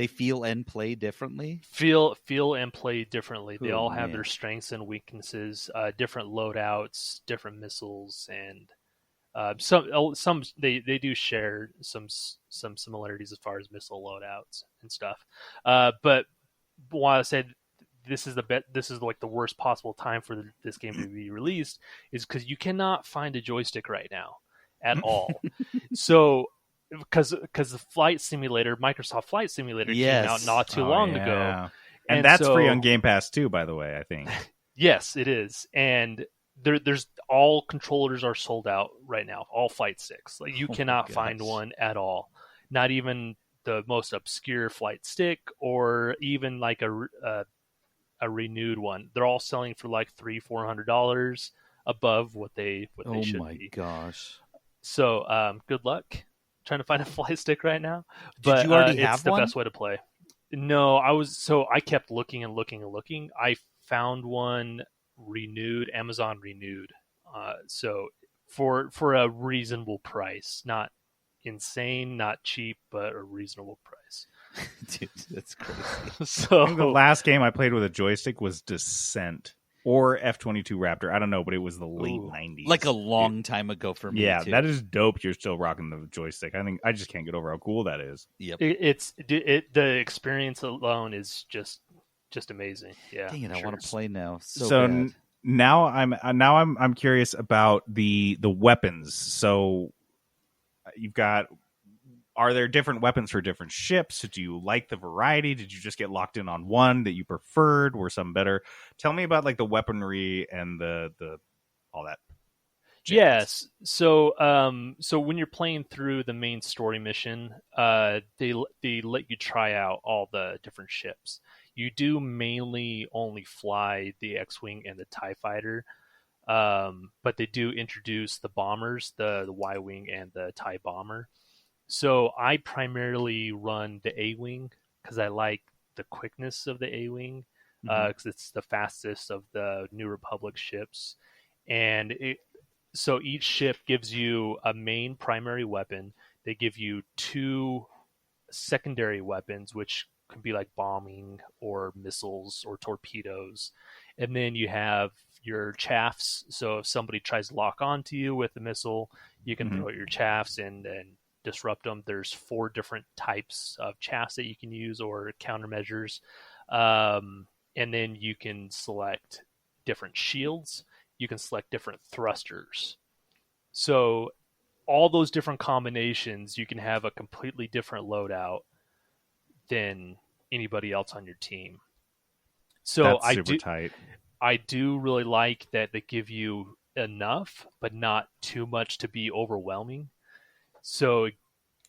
feel and play differently. Feel and play differently. They all have man. their strengths and weaknesses, different loadouts, different missiles, and some they do share some similarities as far as missile loadouts and stuff. But while I said this is like the worst possible time for this game to be released, is because you cannot find a joystick right now at all. So because the flight simulator, Microsoft Flight Simulator, came out not too long ago, and that's free on Game Pass too, by the way, I think. Yes, it is, and there's all controllers are sold out right now, all flight sticks. Like you cannot find one at all, not even the most obscure flight stick, or even like a renewed one. They're all selling for like $300-$400 above what they should be. Oh my gosh! So good luck trying to find a flight stick right now. But did you already it's have the one? best way to play. No, I kept looking and looking and looking. I found one renewed, Amazon renewed. So for a reasonable price, not insane, not cheap, but a reasonable price. Dude, that's crazy. So the last game I played with a joystick was Descent or F-22 Raptor. I don't know, but it was the late 90s. Like a long time ago for me. Yeah, too. that is dope. You're still rocking the joystick. I just can't get over how cool that is. Yep. The experience alone is just amazing. Yeah. Dang it, I want to play now. Now I'm curious about the weapons. So you've got, are there different weapons for different ships? Do you like the variety? Did you just get locked in on one that you preferred? Were some better? Tell me about like the weaponry and the all that. Yes. So when you're playing through the main story mission, they let you try out all the different ships. You do mainly only fly the X-Wing and the TIE Fighter, but they do introduce the bombers, the Y-Wing and the TIE Bomber. So I primarily run the A-Wing because I like the quickness of the A-Wing, because it's the fastest of the New Republic ships. And so each ship gives you a main primary weapon. They give you 2 secondary weapons, which could be like bombing or missiles or torpedoes. And then you have your chaffs. So if somebody tries to lock onto you with a missile, you can throw your chaffs and disrupt them. There's 4 different types of chaffs that you can use or countermeasures. And then you can select different shields. You can select different thrusters. So all those different combinations, you can have a completely different loadout than anybody else on your team. So that's super tight. I do really like that they give you enough, but not too much to be overwhelming. So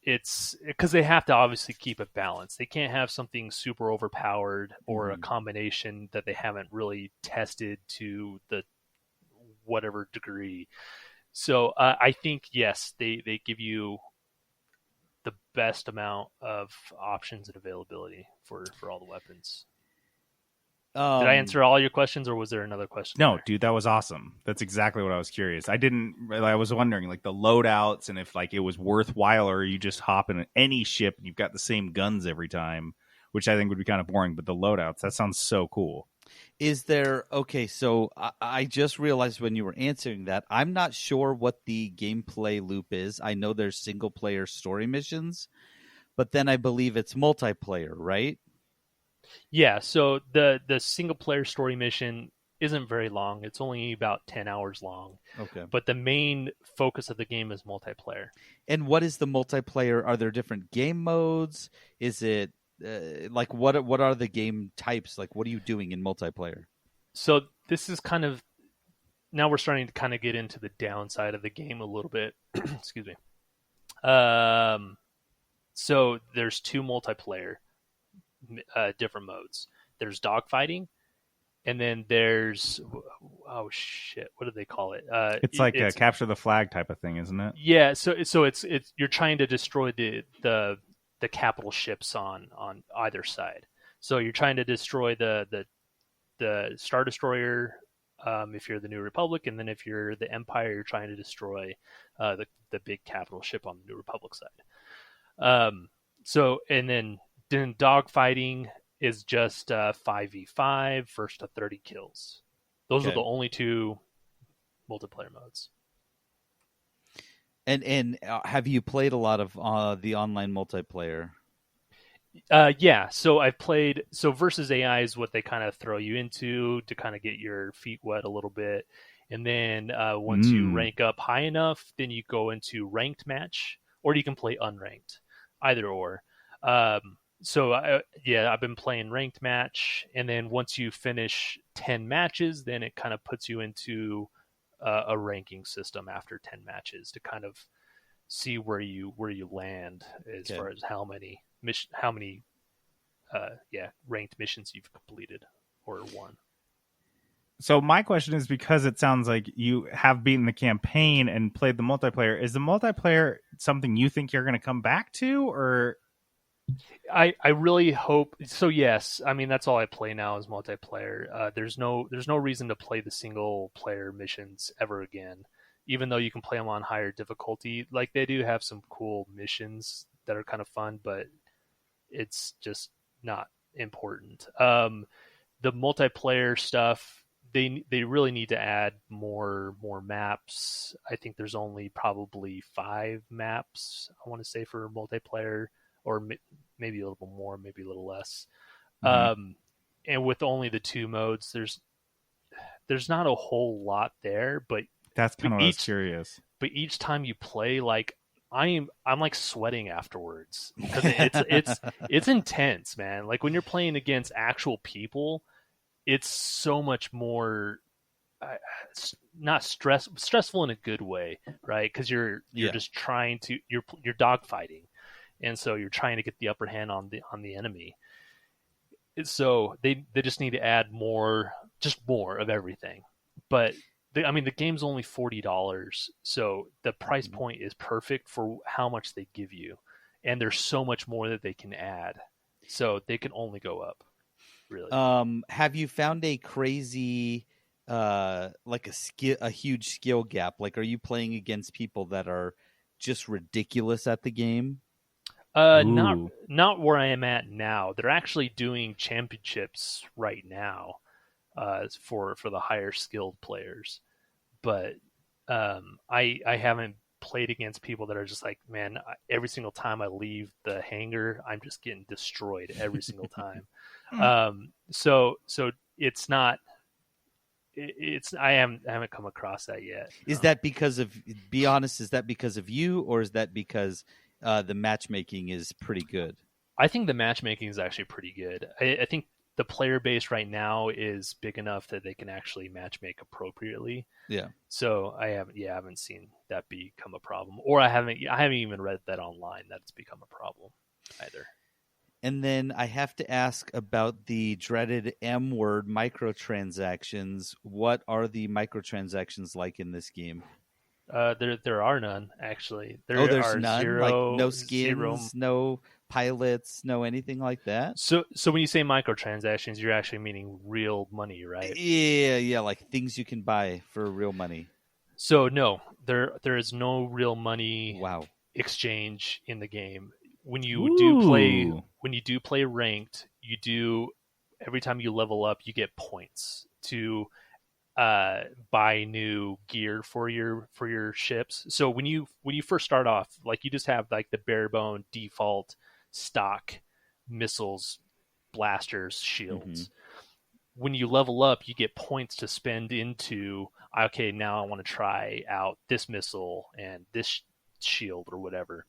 it's because they have to obviously keep it balanced. They can't have something super overpowered or a combination that they haven't really tested to the whatever degree. So I think, yes, they give you the best amount of options and availability for all the weapons. Did I answer all your questions, or was there another question? No, there? dude, that was awesome. That's exactly what I was curious. I was wondering like the loadouts and if like it was worthwhile, or you just hop in any ship and you've got the same guns every time, which I think would be kind of boring. But the loadouts, that sounds so cool. Is there, okay, so I just realized when you were answering that, I'm not sure what the gameplay loop is. I know there's single-player story missions, but then I believe it's multiplayer, right? Yeah, so the single-player story mission isn't very long. It's only about 10 hours long. Okay. But the main focus of the game is multiplayer. And what is the multiplayer? Are there different game modes? Is it like what are the game types? Like what are you doing in multiplayer? So this is kind of, now we're starting to kind of get into the downside of the game a little bit. Excuse me. So there's 2 multiplayer different modes. There's dogfighting, and then there's what do they call it? It's like a capture the flag type of thing, isn't it? Yeah. So it's you're trying to destroy the the capital ships on either side. So you're trying to destroy the Star Destroyer if you're the New Republic, and then if you're the Empire, you're trying to destroy the big capital ship on the New Republic side. So and then dogfighting is just 5v5, first to 30 kills. Those are the only two multiplayer modes. And have you played a lot of the online multiplayer? Yeah, so I've played. So versus AI is what they kind of throw you into to kind of get your feet wet a little bit, and then once you rank up high enough, then you go into ranked match, or you can play unranked, either or. So I've been playing ranked match, and then once you finish 10 matches, then it kind of puts you into a ranking system after 10 matches to kind of see where you land as far as how many ranked missions you've completed or won. So my question is, because it sounds like you have beaten the campaign and played the multiplayer, is the multiplayer something you think you're going to come back to, or? I really hope so. Yes, I mean that's all I play now is multiplayer. There's no reason to play the single player missions ever again, even though you can play them on higher difficulty. Like they do have some cool missions that are kind of fun, but it's just not important. The multiplayer stuff, they really need to add more maps. I think there's only probably 5 maps, I want to say, for multiplayer, or maybe a little more, maybe a little less. And with only the 2 modes, there's not a whole lot there, but that's kind of what I was curious. But each time you play, like I'm like sweating afterwards because it's intense, man. Like when you're playing against actual people, it's so much more not stressful in a good way, right? Because you're just trying to you're dogfighting, and so you're trying to get the upper hand on the enemy. So they just need to add more of everything. But the game's only $40, so the price point is perfect for how much they give you, and there's so much more that they can add, so they can only go up. Really. Have you found a crazy, like a huge skill gap? Like, are you playing against people that are just ridiculous at the game? Not where I am at now. They're actually doing championships right now, for the higher skilled players. But I haven't played against people that are just like, man, every single time I leave the hangar, I'm just getting destroyed every single time. So it's not. I haven't come across that yet. Is that because of? Be honest. Is that because of you, or is that because the matchmaking is pretty good? I think the matchmaking is actually pretty good. I think the player base right now is big enough that they can actually matchmake appropriately. Yeah. So I haven't seen that become a problem, or I haven't even read that online that it's become a problem either. And then I have to ask about the dreaded M word, microtransactions. What are the microtransactions like in this game? There are none, actually. There's none? Like no skins, no pilots, no anything like that? So when you say microtransactions, you're actually meaning real money, right? Yeah, like things you can buy for real money. So no, there is no real money Wow. exchange in the game. When you do play ranked, every time you level up, you get points to buy new gear for your ships. So when you first start off, like you just have like the bare bone default stock missiles, blasters, shields. When you level up, you get points to spend into, okay, now I want to try out this missile and this shield or whatever.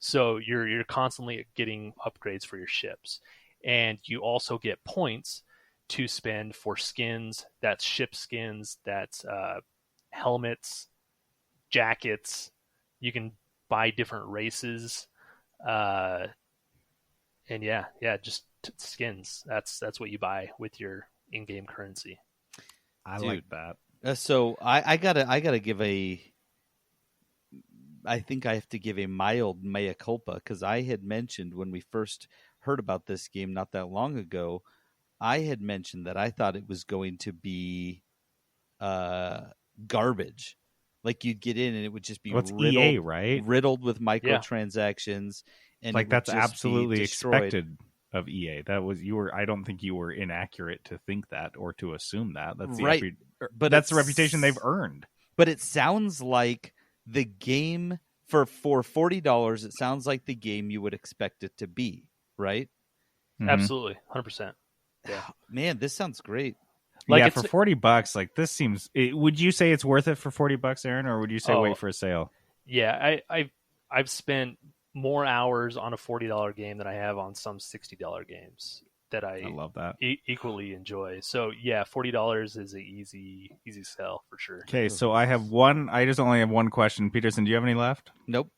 So you're constantly getting upgrades for your ships, and you also get points to spend for skins. That's ship skins. That's helmets, jackets. You can buy different races, and just skins. That's what you buy with your in-game currency. I like that. So I gotta give I think I have to give a mild mea culpa, because I had mentioned when we first heard about this game not that long ago, I had mentioned that I thought it was going to be garbage. Like you'd get in and it would just be riddled, EA, right? Riddled with microtransactions, and like that's absolutely expected of EA. That was I don't think you were inaccurate to think that or to assume that. That's right. But that's the reputation they've earned. But it sounds like the game for $40. It sounds like the game you would expect it to be, right? Mm-hmm. Absolutely, 100%. Yeah, man, this sounds great. Like for $40, like this seems. Would you say it's worth it for $40, Aaron, or would you say wait for a sale? Yeah, I've spent more hours on a $40 game than I have on some $60 games that I love that equally enjoy. So yeah, $40 is an easy sell for sure. Okay, so I just only have one question. Peterson, do you have any left? Nope.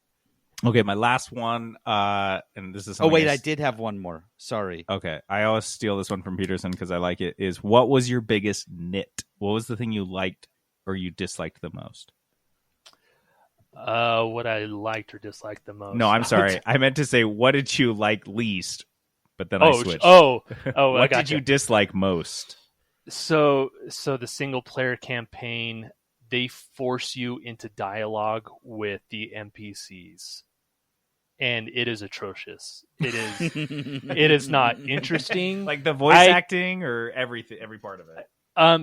Okay, my last one, and this is. Oh wait, I did have one more. Sorry. Okay, I always steal this one from Peterson because I like it. Is what was your biggest nit? What was the thing you liked or you disliked the most? What I liked or disliked the most. No, I'm sorry. I meant to say what did you like least, but then I switched. What did you dislike most? So the single player campaign, they force you into dialogue with the NPCs. And it is atrocious. It is not interesting. Like the voice acting or every part of it.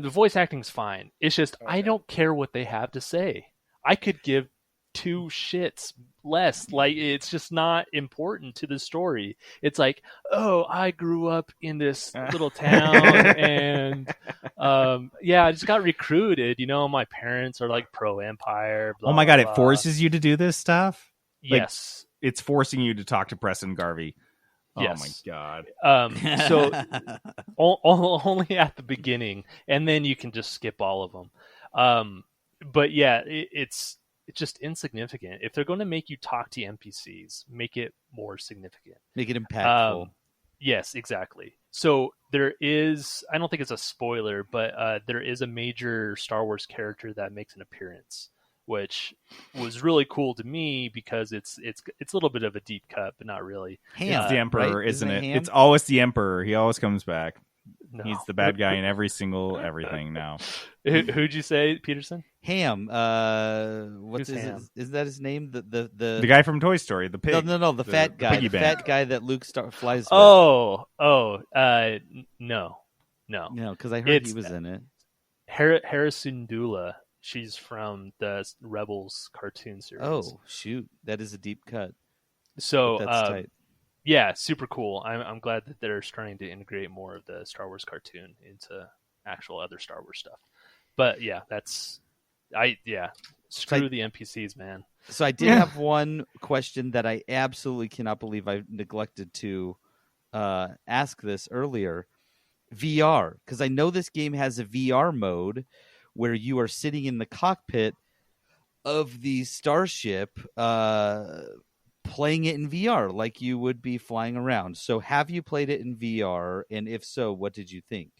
The voice acting's fine. It's just I don't care what they have to say. I could give 2 shits less. Like it's just not important to the story. It's like, oh, I grew up in this little town and I just got recruited. My parents are like pro Empire. Blah, oh my god, blah. It forces you to do this stuff? Yes. It's forcing you to talk to Preston Garvey. Yes. Oh my god. So only at the beginning, and then you can just skip all of them. But yeah, it's just insignificant. If they're going to make you talk to NPCs, make it more significant. Make it impactful. Yes, exactly. So there is, I don't think it's a spoiler, but there is a major Star Wars character that makes an appearance, which was really cool to me because it's a little bit of a deep cut, but not really. It's the Emperor, right? isn't it? Ham? It's always the Emperor. He always comes back. No. He's the bad guy in every single everything now. Who'd you say, Peterson? Ham. What's his? Ham? Is that his name? The guy from Toy Story, the pig. No, the fat guy. The bank. fat guy that Luke flies with. No, because I heard he was in it. Harrisundula. She's from the Rebels cartoon series. Oh shoot, that is a deep cut. So that's tight. Yeah, super cool. I'm glad that they're starting to integrate more of the Star Wars cartoon into actual other Star Wars stuff. But yeah, screw the NPCs, man. So I did have one question that I absolutely cannot believe I neglected to ask this earlier. VR, because I know this game has a VR mode where you are sitting in the cockpit of the starship playing it in VR like you would be flying around. So have you played it in VR? And if so, what did you think?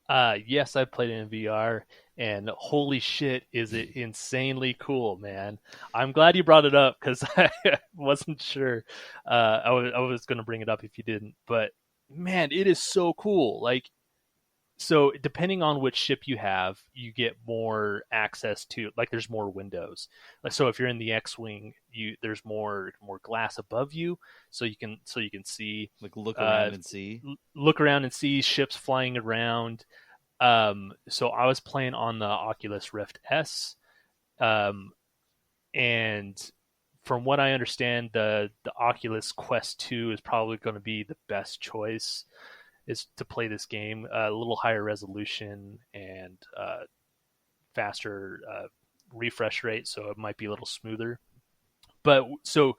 Yes, I played it in VR, and holy shit, is it insanely cool, man. I'm glad you brought it up because I wasn't sure. I was going to bring it up if you didn't, but man, it is so cool. Like, so depending on which ship you have, you get more access to, like, there's more windows. So if you're in the X-wing, there's more glass above you, so you can see, like, look around and see ships flying around. So I was playing on the Oculus Rift S, and from what I understand, the Oculus Quest 2 is probably going to be the best choice. Is to play this game a little higher resolution and faster refresh rate, so it might be a little smoother. But so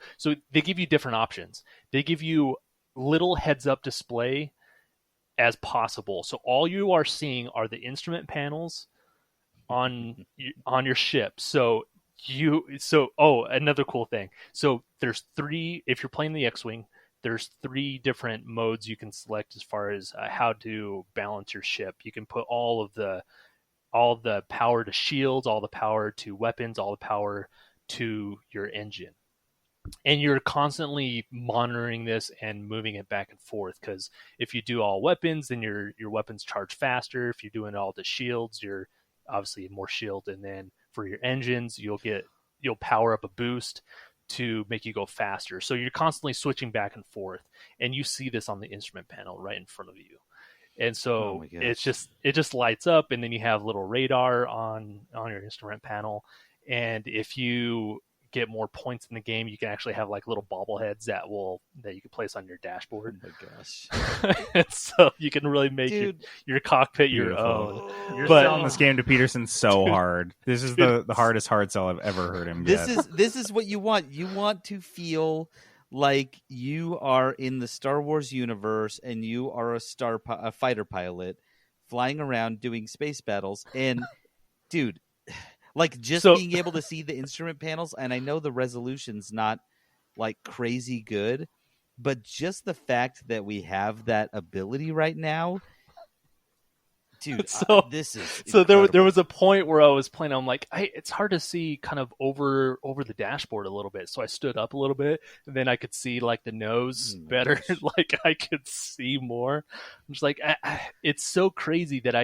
they give you different options. They give you little heads-up display as possible. So all you are seeing are the instrument panels on your ship. Another cool thing. So there's 3. If you're playing the X-wing, there's 3 different modes you can select as far as how to balance your ship. You can put all the power to shields, all the power to weapons, all the power to your engine. And you're constantly monitoring this and moving it back and forth, because if you do all weapons, then your weapons charge faster. If you're doing all the shields, you're obviously more shield. And then for your engines, you'll power up a boost to make you go faster. So you're constantly switching back and forth, and you see this on the instrument panel right in front of you. And so it just lights up, and then you have little radar on your instrument panel. And if you get more points in the game, you can actually have like little bobbleheads that you can place on your dashboard. Oh my gosh. So you can really make your cockpit your own. You're selling this game to Peterson so hard. This is the hardest hard sell I've ever heard him get. This is what you want. You want to feel like you are in the Star Wars universe and you are a fighter pilot flying around doing space battles. And dude, like being able to see the instrument panels, and I know the resolution's not like crazy good, but just the fact that we have that ability right now, dude. This is so there was a point where I was playing. I'm like, it's hard to see kind of over the dashboard a little bit. So I stood up a little bit, and then I could see like the nose better. Like I could see more. I'm just like, it's so crazy that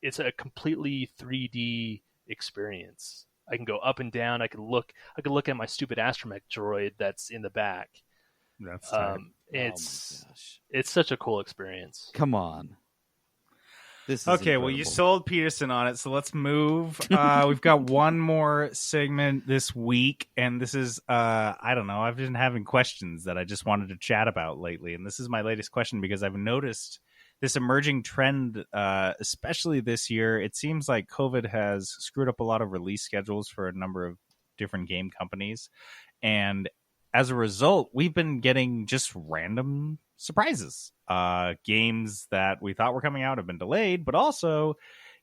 it's a completely 3D experience. I can go up and down. I could look at my stupid astromech droid that's in the back. That's it's such a cool experience. Come on. This is okay. incredible. Well, you sold Peterson on it, so let's move. We've got one more segment this week, and this is I don't know. I've been having questions that I just wanted to chat about lately, and this is my latest question because I've noticed this emerging trend, especially this year. It seems like COVID has screwed up a lot of release schedules for a number of different game companies. And as a result, we've been getting just random surprises. Games that we thought were coming out have been delayed, but also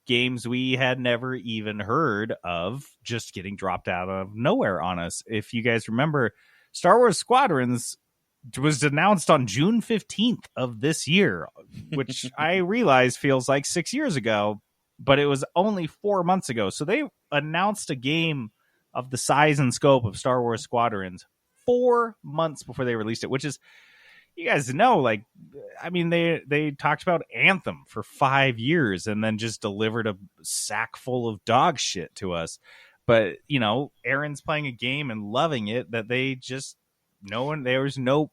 games we had never even heard of just getting dropped out of nowhere on us. If you guys remember, Star Wars Squadrons was announced on June 15th of this year, which I realize feels like 6 years ago, but it was only 4 months ago. So they announced a game of the size and scope of Star Wars Squadrons 4 months before they released it, which is, you guys know, like, I mean, they talked about Anthem for 5 years and then just delivered a sack full of dog shit to us. But, you know, Aaron's playing a game and loving it that there was no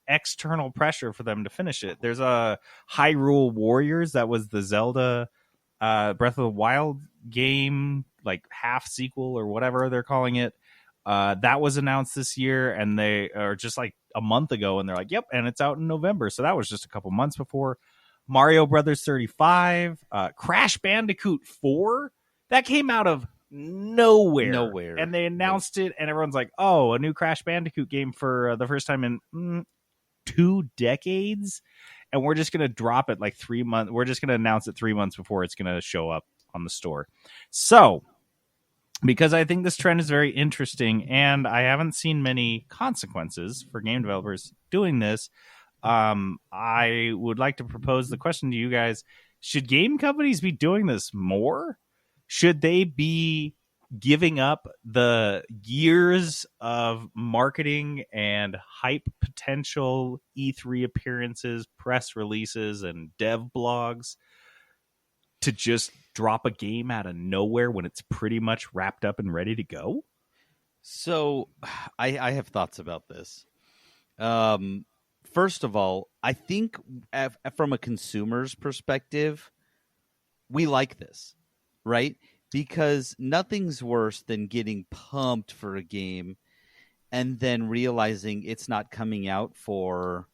external pressure for them to finish it. There's a Hyrule Warriors that was the Zelda Breath of the Wild game, like half sequel or whatever they're calling it. That was announced this year, and they are just like a month ago, and they're like, yep, and it's out in November. So that was just a couple months before. Mario Brothers 35, Crash Bandicoot 4, that came out of nowhere. And they announced it, and everyone's like, oh, a new Crash Bandicoot game for the first time in 2 decades. And we're just going to drop it like 3 months. We're just going to announce it 3 months before it's going to show up on the store. So, because I think this trend is very interesting, and I haven't seen many consequences for game developers doing this, I would like to propose the question to you guys. Should game companies be doing this more? Should they be giving up the years of marketing and hype potential E3 appearances, press releases, and dev blogs to just drop a game out of nowhere when it's pretty much wrapped up and ready to go? So I have thoughts about this. First of all, I think from a consumer's perspective, we like this, right? Because nothing's worse than getting pumped for a game and then realizing it's not coming out for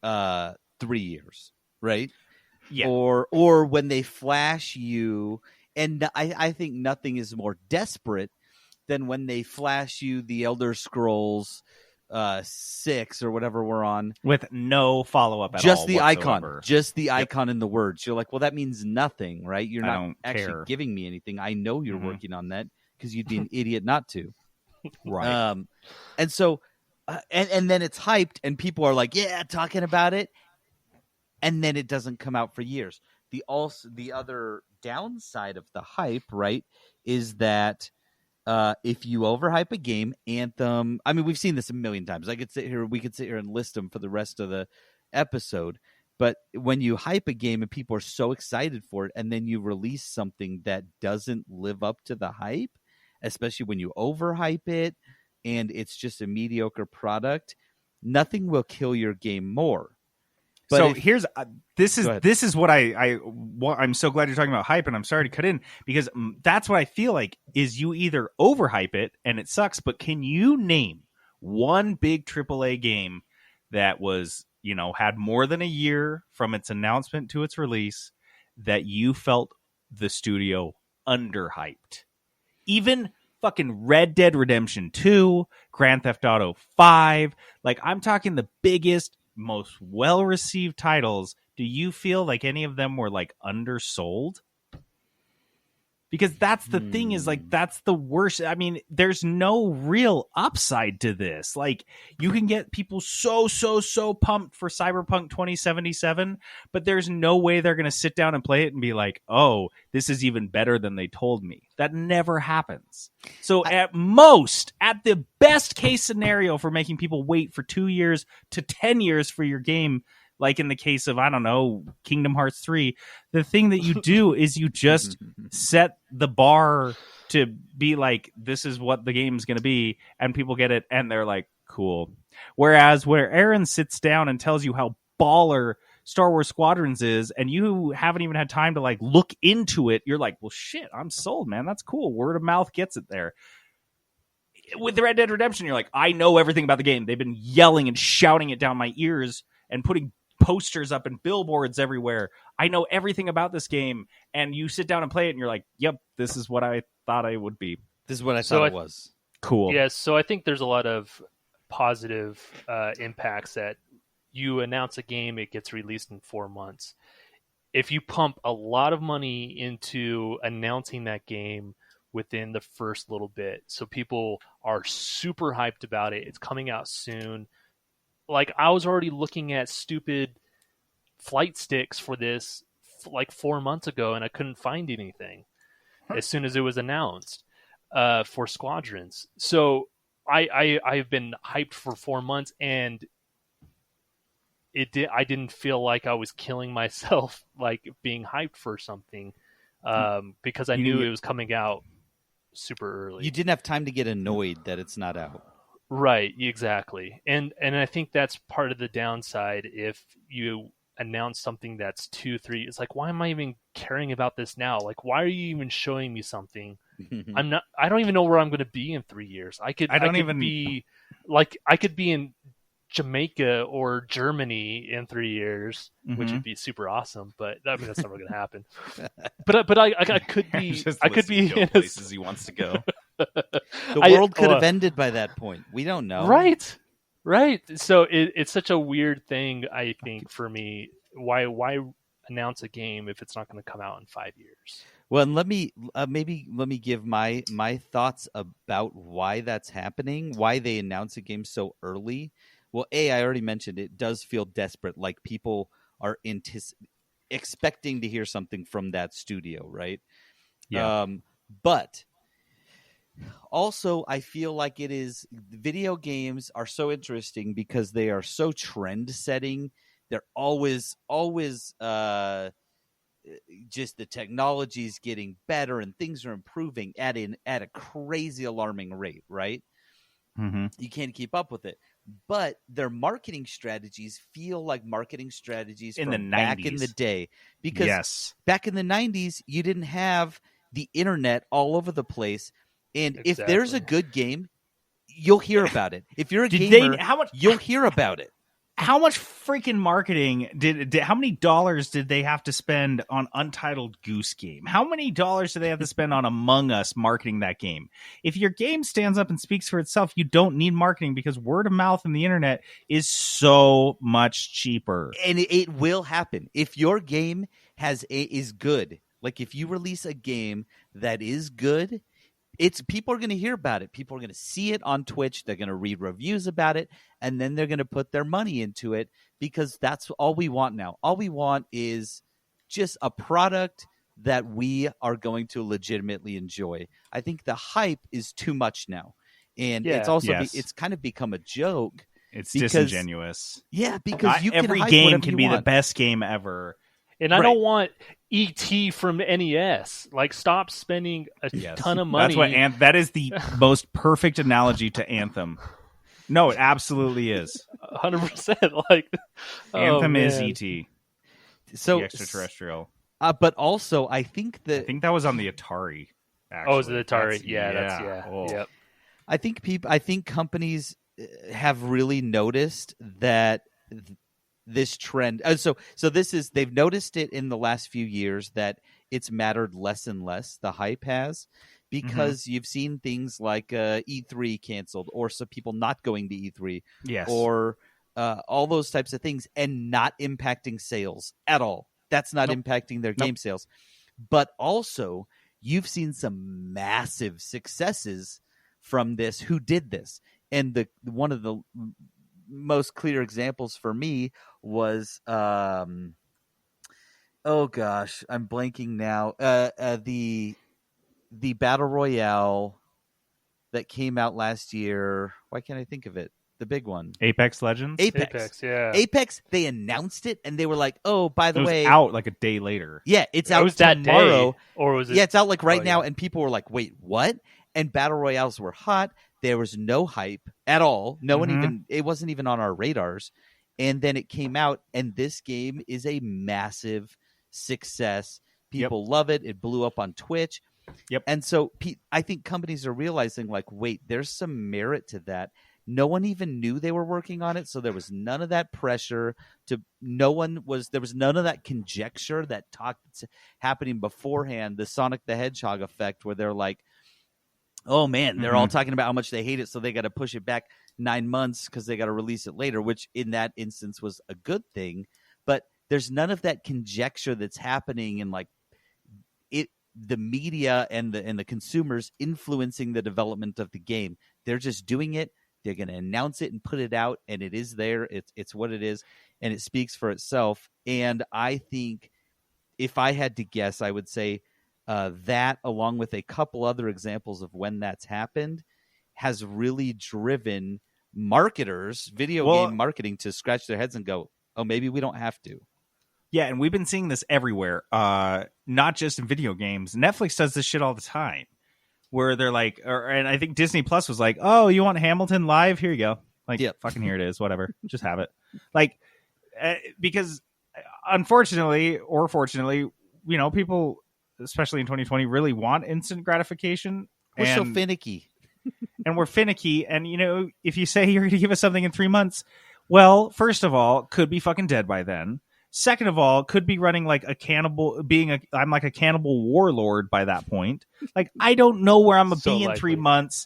3 years, right? Yeah. Or when they flash you, and I think nothing is more desperate than when they flash you the Elder Scrolls 6 or whatever we're on with no follow-up at all. Just the whatsoever. icon. Just the icon in the words. You're like, well, that means nothing, right? You're not actually care. giving me anything. I know you're working on that because you'd be an idiot not to. Right. And so, and then it's hyped and people are like, yeah, talking about it. And then it doesn't come out for years. The other downside of the hype, right, is that if you overhype a game, Anthem. I mean, we've seen this a million times. We could sit here and list them for the rest of the episode. But when you hype a game and people are so excited for it, and then you release something that doesn't live up to the hype, especially when you overhype it and it's just a mediocre product, nothing will kill your game more. But so here's this is what I'm so glad you're talking about hype, and I'm sorry to cut in because that's what I feel like is you either overhype it and it sucks, but can you name one big AAA game that was, had more than a year from its announcement to its release that you felt the studio underhyped? Even fucking Red Dead Redemption 2, Grand Theft Auto 5, like I'm talking the biggest, most well-received titles. Do you feel like any of them were like undersold? Because that's the thing, is like that's the worst. I mean, there's no real upside to this. Like you can get people so pumped for Cyberpunk 2077, but there's no way they're going to sit down and play it and be like, "Oh, this is even better than they told me." That never happens. So at the best case scenario for making people wait for 2 years to 10 years for your game, like in the case of, I don't know, Kingdom Hearts 3, the thing that you do is you just set the bar to be like, this is what the game's going to be, and people get it, and they're like, cool. Whereas where Aaron sits down and tells you how baller Star Wars Squadrons is, and you haven't even had time to like look into it, you're like, well, shit, I'm sold, man. That's cool. Word of mouth gets it there. With the Red Dead Redemption, you're like, I know everything about the game. They've been yelling and shouting it down my ears and putting posters up and billboards everywhere. I know everything about this game, and you sit down and play it and you're like, yep, this is what I thought I would be. This is what I thought it was. Cool. Yes, so I think there's a lot of positive impacts that you announce a game, it gets released in 4 months. If you pump a lot of money into announcing that game within the first little bit, so people are super hyped about it, it's coming out soon. Like, I was already looking at stupid flight sticks for this like 4 months ago, and I couldn't find anything as soon as it was announced for Squadrons. So I've been hyped for 4 months, and I didn't feel like I was killing myself like being hyped for something because I knew it was coming out super early. You didn't have time to get annoyed that it's not out. Right, exactly. And I think that's part of the downside if you announce something that's 2-3. It's like, why am I even caring about this now? Like, why are you even showing me something? I don't even know where I'm going to be in 3 years. I could be in Jamaica or Germany in 3 years, which would be super awesome. But I mean, that's never going to happen. But I could be. I could be in places he wants to go. The world could have ended by that point. We don't know. Right. So it's such a weird thing, I think, for me. Why announce a game if it's not going to come out in 5 years? Well, and let me give my thoughts about why that's happening, why they announce a game so early. Well, I already mentioned it does feel desperate, like people are expecting to hear something from that studio, right? Yeah. But also, I feel like video games are so interesting because they are so trend-setting. They're always just the technology's getting better and things are improving at a crazy alarming rate, right? Mm-hmm. You can't keep up with it. But their marketing strategies feel like marketing strategies in from the 90s. Back in the day. Because back in the 90s, you didn't have the internet all over the place. And if there's a good game, you'll hear about it. If you're a gamer, you'll hear about it. How much freaking marketing how many dollars did they have to spend on Untitled Goose Game? How many dollars do they have to spend on Among Us marketing that game? If your game stands up and speaks for itself, you don't need marketing because word of mouth and the internet is so much cheaper. And it will happen. If your game is good, like if you release a game that is good, people are going to hear about it. People are going to see it on Twitch. They're going to read reviews about it, and then they're going to put their money into it because that's all we want now. All we want is just a product that we are going to legitimately enjoy. I think the hype is too much now. And it's also it's kind of become a joke. It's disingenuous. Yeah, because you can every hype game can you be want. the best game ever. And I don't want ET from NES. Like, stop spending a ton of money. That's what that is the most perfect analogy to Anthem. No, it absolutely is. 100%. Like, Anthem is ET. So the extraterrestrial. But also, I think that was on the Atari. Actually. Oh, is it Atari? Yep. I think companies have really noticed that this trend. So they've noticed it in the last few years that it's mattered less and less. The hype has, because you've seen things like E3 canceled, or some people not going to E3, or all those types of things, and not impacting sales at all. That's not impacting their game sales. But also, you've seen some massive successes from this. Who did this? And one of the most clear examples for me was, oh gosh, I'm blanking now. The Battle Royale that came out last year. Why can't I think of it? The big one. Apex Legends? Apex, yeah. Apex, they announced it, and they were like, oh, by the way. It was out like a day later. Yeah, it's out that tomorrow. Day, or was it? Yeah, it's out like right now, and people were like, wait, what? And Battle Royales were hot. There was no hype at all. No one even, it wasn't even on our radars. And then it came out, and this game is a massive success. People love it. It blew up on Twitch. Yep. And so I think companies are realizing, like, wait, there's some merit to that. No one even knew they were working on it, so there was none of that pressure. There was none of that conjecture that talked happening beforehand. The Sonic the Hedgehog effect, where they're like, oh man, they're all talking about how much they hate it, so they got to push it back 9 months because they got to release it later, which in that instance was a good thing. But there's none of that conjecture that's happening in like the media and the consumers influencing the development of the game. They're just doing it. They're going to announce it and put it out, and it is there. It's what it is, and it speaks for itself. And I think if I had to guess, I would say that, along with a couple other examples of when that's happened, has really driven marketers, game marketing, to scratch their heads and go, oh, maybe we don't have to. Yeah, and we've been seeing this everywhere, not just in video games. Netflix does this shit all the time, where they're like, and I think Disney Plus was like, oh, you want Hamilton live? Here you go. Like, fucking here it is. Whatever. Just have it. Like, because unfortunately or fortunately, people, especially in 2020, really want instant gratification. We're so finicky. And we're finicky. And, if you say you're going to give us something in 3 months, well, first of all, could be fucking dead by then. Second of all, could be running like a cannibal, I'm like a cannibal warlord by that point. Like, I don't know where I'm going to be in 3 months.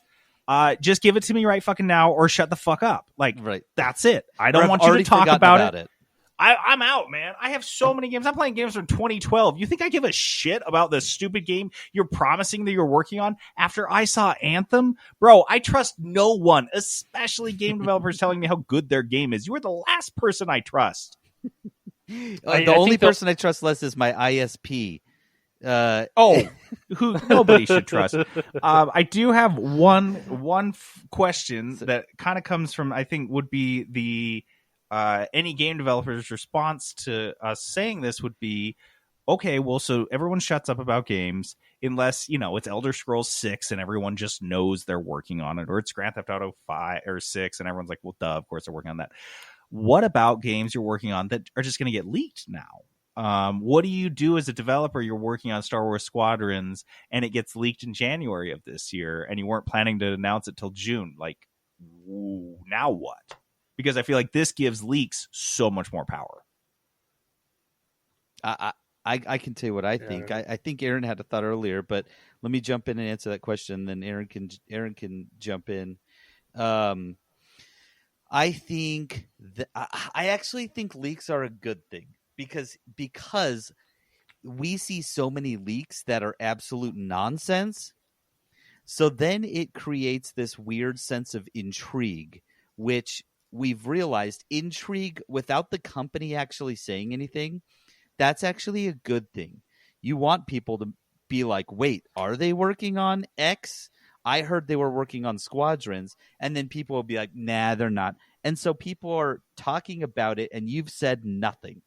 Just give it to me right fucking now, or shut the fuck up. Like, that's it. I don't want you to talk about it. I'm out, man. I have so many games. I'm playing games from 2012. You think I give a shit about this stupid game you're promising that you're working on after I saw Anthem? Bro, I trust no one, especially game developers telling me how good their game is. You are the last person I trust. The only person I trust less is my ISP. Who nobody should trust. I do have one question that kind of comes from, I think, would be the any game developer's response to us saying this would be, okay, well, so everyone shuts up about games unless, it's Elder Scrolls 6 and everyone just knows they're working on it, or it's Grand Theft Auto 5 or 6 and everyone's like, well, duh, of course they're working on that. What about games you're working on that are just going to get leaked now? What do you do as a developer? You're working on Star Wars Squadrons and it gets leaked in January of this year and you weren't planning to announce it till June. Like, now what? Because I feel like this gives leaks so much more power. I can tell you what I think. I think Aaron had a thought earlier, but let me jump in and answer that question. Then Aaron can jump in. I think I actually think leaks are a good thing because we see so many leaks that are absolute nonsense. So then it creates this weird sense of intrigue, which we've realized intrigue without the company actually saying anything. That's actually a good thing. You want people to be like, wait, are they working on X? I heard they were working on Squadrons. And then people will be like, nah, they're not. And so people are talking about it, and you've said nothing.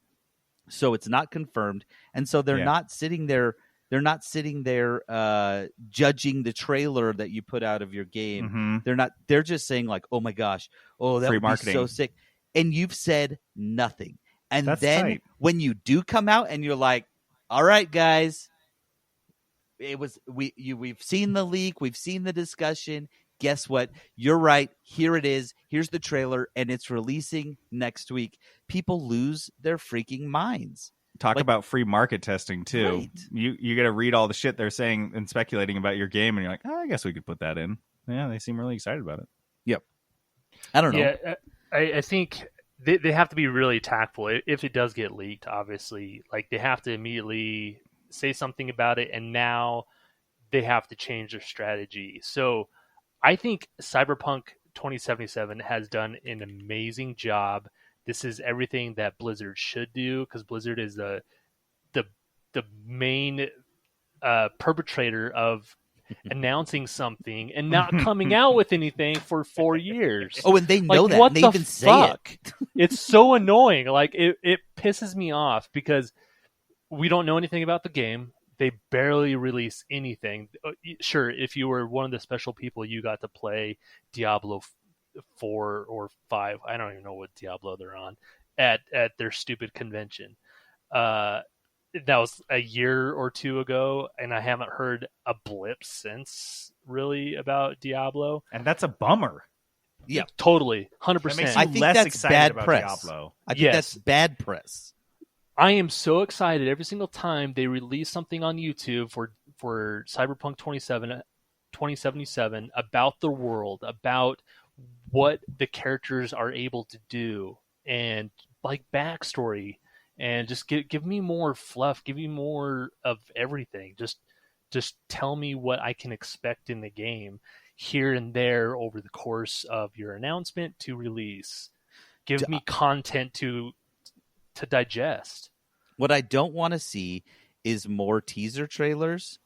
So it's not confirmed. And so they're not sitting there. They're not sitting there judging the trailer that you put out of your game. Mm-hmm. They're not. They're just saying like, "Oh my gosh, oh that Free would marketing. be so sick," and you've said nothing. And That's then tight. when you do come out and you're like, "All right, guys, we've seen the leak, we've seen the discussion. Guess what? You're right. Here it is. Here's the trailer, and it's releasing next week." People lose their freaking minds. Talk about free market testing too. Right. You got to read all the shit they're saying and speculating about your game, and you're like, oh, I guess we could put that in. Yeah, they seem really excited about it. Yep. I don't know. Yeah, I think they have to be really tactful if it does get leaked. Obviously, like they have to immediately say something about it, and now they have to change their strategy. So I think Cyberpunk 2077 has done an amazing job. This is everything that Blizzard should do, because Blizzard is the main perpetrator of announcing something and not coming out with anything for 4 years. Oh, and they know like, that. What and they the even fuck? say it. It's so annoying. Like it pisses me off because we don't know anything about the game. They barely release anything. Sure, if you were one of the special people, you got to play Diablo 4 or 5. I don't even know what Diablo they're on at their stupid convention. That was a year or two ago, and I haven't heard a blip since really about Diablo. And that's a bummer. Yeah, totally, 100%. That makes you I think less that's excited bad about press. Diablo. I think that's bad press. I am so excited every single time they release something on YouTube for Cyberpunk 2077 about the world, about what the characters are able to do, and like backstory, and just give me more fluff, give me more of everything. Just tell me what I can expect in the game here and there over the course of your announcement to release. Give me content to digest. What I don't want to see is more teaser trailers,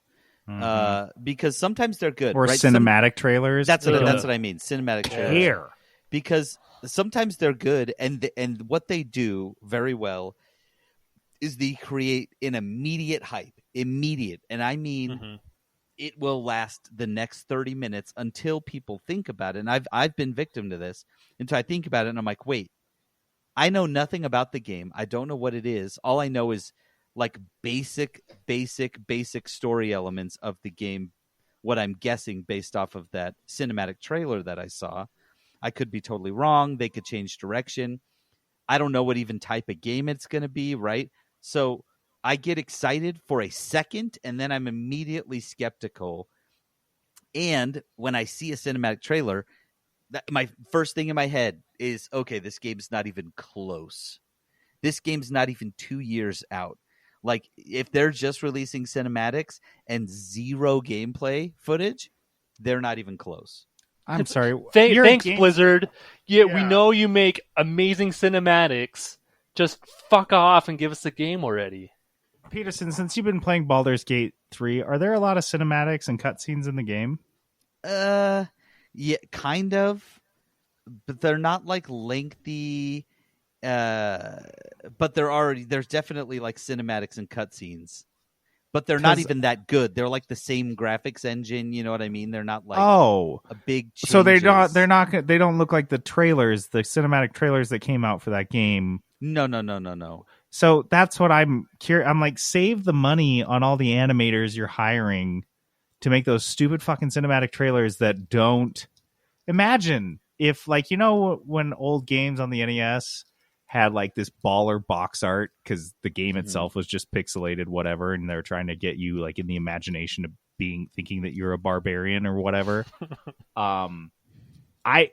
because sometimes they're good. Or right? cinematic trailers. That's what I mean. Cinematic trailers. Because sometimes they're good, and what they do very well is they create an immediate hype. Immediate. And I mean, it will last the next 30 minutes until people think about it. And I've been victim to this until I think about it, and I'm like, wait, I know nothing about the game. I don't know what it is. All I know is like basic story elements of the game, what I'm guessing based off of that cinematic trailer that I saw. I could be totally wrong. They could change direction. I don't know what even type of game it's going to be, right? So I get excited for a second, and then I'm immediately skeptical. And when I see a cinematic trailer, my first thing in my head is, okay, this game's not even close. This game's not even 2 years out. Like, if they're just releasing cinematics and zero gameplay footage, they're not even close. I'm sorry. Thanks, Blizzard. Yeah, we know you make amazing cinematics. Just fuck off and give us a game already. Peterson, since you've been playing Baldur's Gate 3, are there a lot of cinematics and cutscenes in the game? Yeah, kind of. But they're not like lengthy. But there's definitely like cinematics and cutscenes. But they're not even that good. They're like the same graphics engine, you know what I mean? They're not like a big changes. So they don't look like the trailers, the cinematic trailers that came out for that game. No. So that's what I'm curious. I'm like, save the money on all the animators you're hiring to make those stupid fucking cinematic trailers that don't. Imagine if, like, you know, when old games on the NES had like this baller box art because the game itself was just pixelated, whatever, and they're trying to get you like in the imagination of thinking that you're a barbarian or whatever. I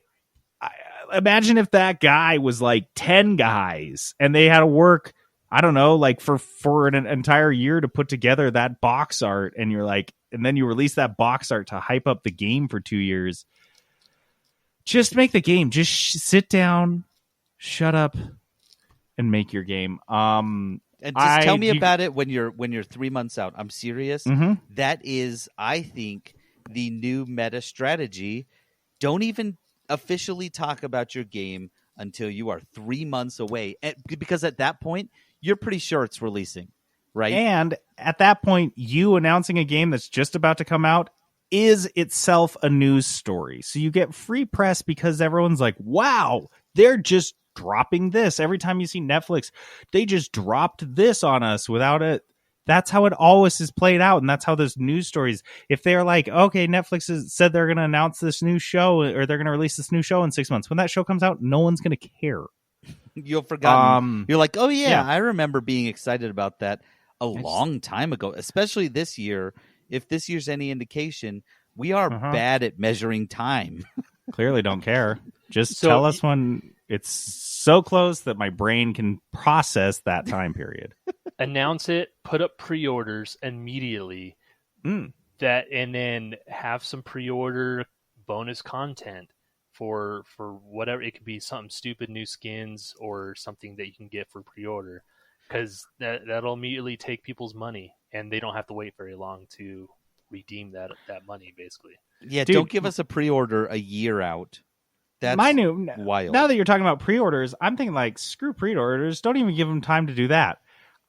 imagine if that guy was like 10 guys and they had to work, I don't know, like for an entire year to put together that box art, and you're like, and then you release that box art to hype up the game for 2 years. Just make the game. Just sit down, shut up, and make your game. And just tell me about it when you're 3 months out. I'm serious. Mm-hmm. That is, I think, the new meta strategy. Don't even officially talk about your game until you are 3 months away, because at that point you're pretty sure it's releasing, right? And at that point, you announcing a game that's just about to come out is itself a news story. So you get free press because everyone's like, wow, they're just dropping this. Every time you see Netflix, they just dropped this on us without it. That's how it always is played out. And that's how those news stories, if they're like, okay, Netflix has said they're going to announce this new show, or they're going to release this new show in 6 months. When that show comes out, no one's going to care. You'll forgotten. You're like, oh yeah, I remember being excited about that a long time ago, especially this year. If this year's any indication, we are bad at measuring time. Clearly don't care. Just tell us when it's so close that my brain can process that time period. Announce it, put up pre-orders immediately, and then have some pre-order bonus content for whatever. It could be something stupid, new skins, or something that you can get for pre-order, because that'll immediately take people's money, and they don't have to wait very long to redeem that money, basically. Yeah, dude, don't give us a pre-order a year out. That's wild. Now that you're talking about pre-orders, I'm thinking like, screw pre-orders. Don't even give them time to do that.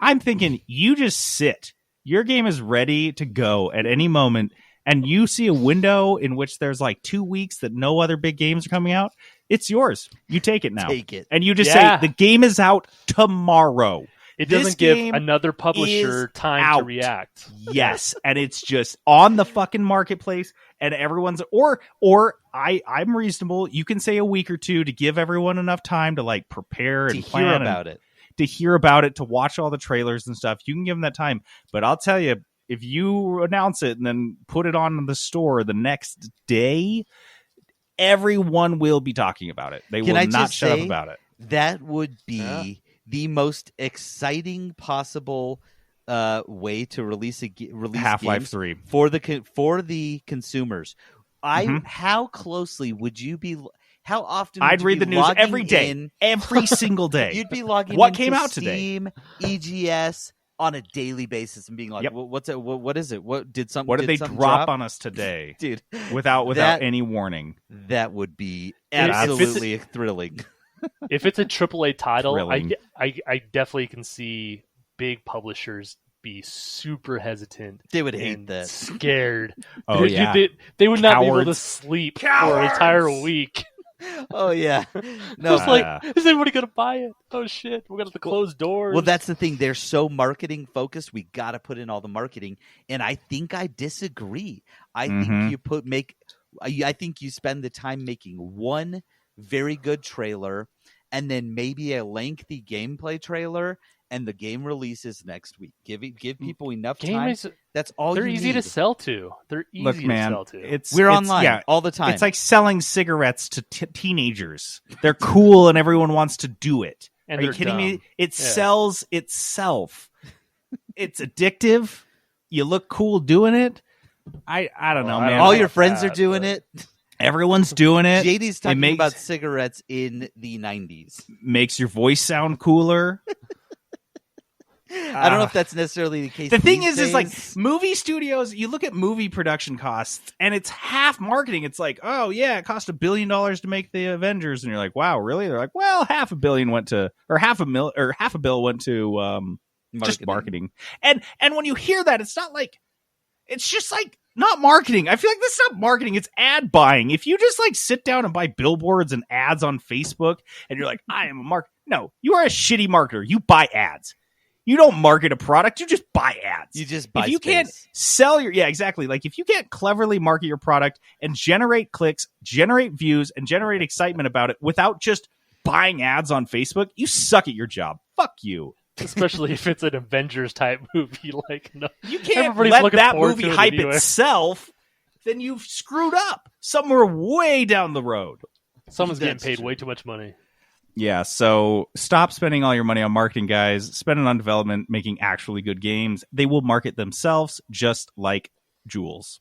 I'm thinking you just sit. Your game is ready to go at any moment, and you see a window in which there's like 2 weeks that no other big games are coming out. It's yours. You take it now. Take it. And you just say, the game is out tomorrow. It doesn't give another publisher time to react. Yes, and it's just on the fucking marketplace, and everyone's I'm reasonable. You can say a week or two to give everyone enough time to like prepare and plan about it. To hear about it, to watch all the trailers and stuff. You can give them that time. But I'll tell you, if you announce it and then put it on the store the next day, everyone will be talking about it. They will not shut up about it. That would be the most exciting possible way to release Half-Life 3 for the consumers. How closely would you be? How often? I'd read the news every day, every single day. You'd be logging what into came out Steam, today, EGS on a daily basis and being like, "What's it? What is it? What did they drop on us today, dude?" Without any warning. That would be absolutely thrilling. If it's a AAA title, I definitely can see big publishers be super hesitant. They would hate that. Scared. They would not be able to sleep for an entire week. Oh yeah, no. It's like, is anybody gonna buy it? Oh shit, we're gonna have to close doors. Well, that's the thing. They're so marketing focused. We got to put in all the marketing, and I think I disagree. I think you spend the time making one very good trailer, and then maybe a lengthy gameplay trailer, and the game releases next week. Give people enough time. That's all. They're easy to sell to. They're easy to sell to. We're online all the time. It's like selling cigarettes to teenagers. They're cool, and everyone wants to do it. And are you kidding me? It sells itself. It's addictive. You look cool doing it. I don't know, man. All your friends are doing it. Everyone's doing it. JD's talking about cigarettes in the 90s. Makes your voice sound cooler. I don't know if that's necessarily the case. The thing is like movie studios, you look at movie production costs and it's half marketing. It's like, oh yeah, it cost $1 billion to make the Avengers. And you're like, wow, really? They're like, well, half a bill went to just marketing. And when you hear that, it's not like, it's just like not marketing. I feel like this is not marketing. It's ad buying. If you just like sit down and buy billboards and ads on Facebook and you're like, I am a marketer. No, you are a shitty marketer. You buy ads. You don't market a product. You just buy ads. You just buy If you can't sell your... Yeah, exactly. Like, if you can't cleverly market your product and generate clicks, generate views, and generate excitement about it without just buying ads on Facebook, you suck at your job. Fuck you. Especially if it's an Avengers type movie. Like, no, you can't let that movie hype itself. Then you've screwed up somewhere way down the road. Someone's getting paid way too much money. Yeah, so stop spending all your money on marketing, guys. Spend it on development, making actually good games. They will market themselves just like jewels.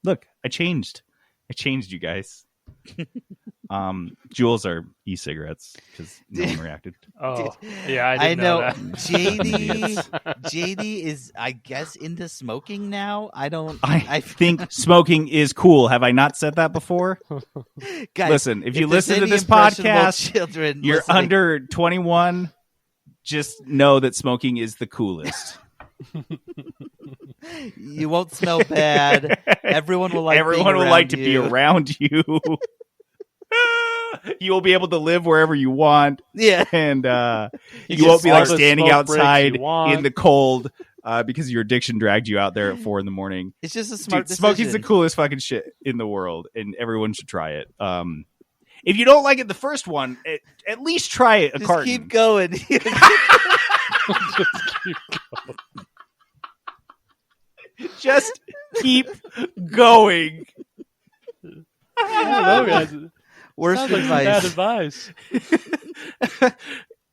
Look, I changed you guys. Jules are e-cigarettes because no one reacted. Oh, yeah, I didn't know that. JD is, I guess, into smoking now. I think smoking is cool. Have I not said that before? Guys, listen, if you there's listen to any this impressionable podcast, children you're listening, under 21. Just know that smoking is the coolest. you won't smell bad. Everyone will like. Everyone will like to be around you. You will be able to live wherever you want. Yeah, and You you won't get be like all the standing smoke breaks outside you want. in the cold because your addiction dragged you out there at 4 a.m. it's just a smart Dude, decision. smoking's the coolest fucking shit in the world, and everyone should try it. If you don't like it the first one, at least try it a Just carton. keep going. Just keep going. Just keep going. I don't know, guys. Worst Sounds like some bad advice. advice.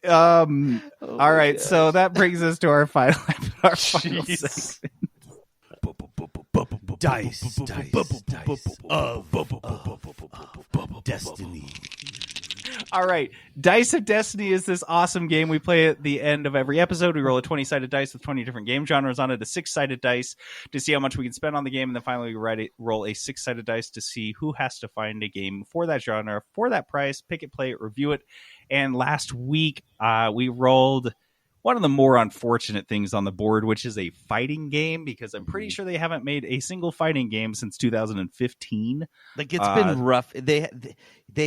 All my right, gosh. so that brings us to our final Jeez. segment. Dice of Destiny. All right, Dice of Destiny is this awesome game we play at the end of every episode. We roll a 20-sided dice with 20 different game genres on it, a 6-sided dice to see how much we can spend on the game, and then finally we roll a 6-sided dice to see who has to find a game for that genre, for that price, pick it, play it, review it. And last week, we rolled one of the more unfortunate things on the board, which is a fighting game, because I'm pretty sure they haven't made a single fighting game since 2015. Like, it's been rough. They